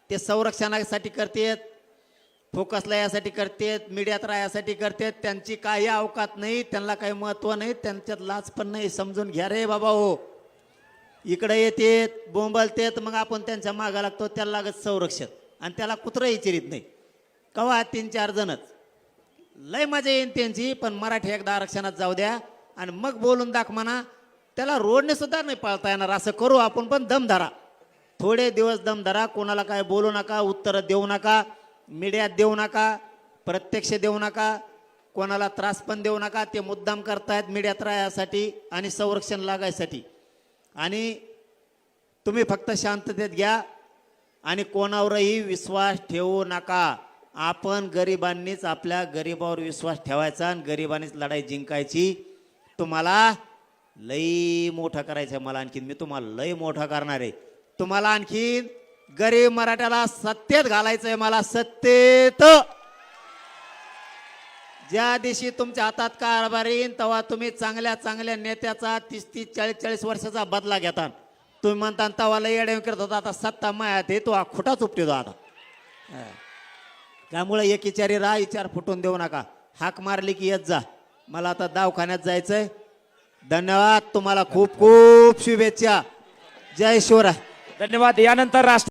ते संरक्षणासाठी करतेत, फोकसला यासाठी करतेत, मीडियात राहण्यासाठी करतेत. त्यांची काही अवकात नाही, त्यांना काही महत्त्व नाही, त्यांच्यात लाज पण नाही. समजून घ्या रे बाबा हो. इकडे येतेत, बोंबलतेत, मग आपण त्यांच्या मागा लागतो. त्याला लागत संरक्षण आणि त्याला कुत्रंही चिरीत नाही. कवा 3-4 जणच लय मजा येईन त्यांची. पण मराठी एकदा आरक्षणात जाऊ द्या आणि मग बोलून दाख म्हणा. त्याला रोडने सुद्धा नाही पाळता येणार. असं करू आपण, पण दम धरा, थोडे दिवस दम धरा. कोणाला काय बोलू नका, उत्तरं देऊ नका, मीडियात देऊ नका, प्रत्यक्ष देऊ नका, कोणाला त्रास पण देऊ नका. ते मुद्दाम करतायत मीडियात राहण्यासाठी आणि संरक्षण लागायसाठी. आणि तुम्ही फक्त शांततेत घ्या आणि कोणावरही विश्वास ठेवू नका. आपण गरिबांनीच आपल्या गरिबावर विश्वास ठेवायचा आणि गरिबांनीच लढाई जिंकायची. तुम्हाला लई मोठं करायचं आहे. मला आणखीन मी तुम्हाला लई मोठं करणार आहे. तुम्हाला आणखीन गरीब मराठ्याला सत्तेत घालायचं आहे. मला सत्तेत. ज्या दिवशी तुमच्या हातात कारभार येईन तेव्हा तुम्ही चांगल्या चांगल्या नेत्याचा 30-30, 40-40 वर्षाचा बदला घेता. तुम्ही म्हणता तवा लई येडे करत होता, आता सत्ता मायात आहे, तो खोटा चुपटी दो आता. त्यामुळे एक विचारी राहा, विचार फुटून देऊ नका. हाक मारली की येत जा. मला आता दवाखान्यात जायचंय. धन्यवाद. तुम्हाला खूप खूप शुभेच्छा. जय शिवराय. धन्यवाद. यानंतर राष्ट्र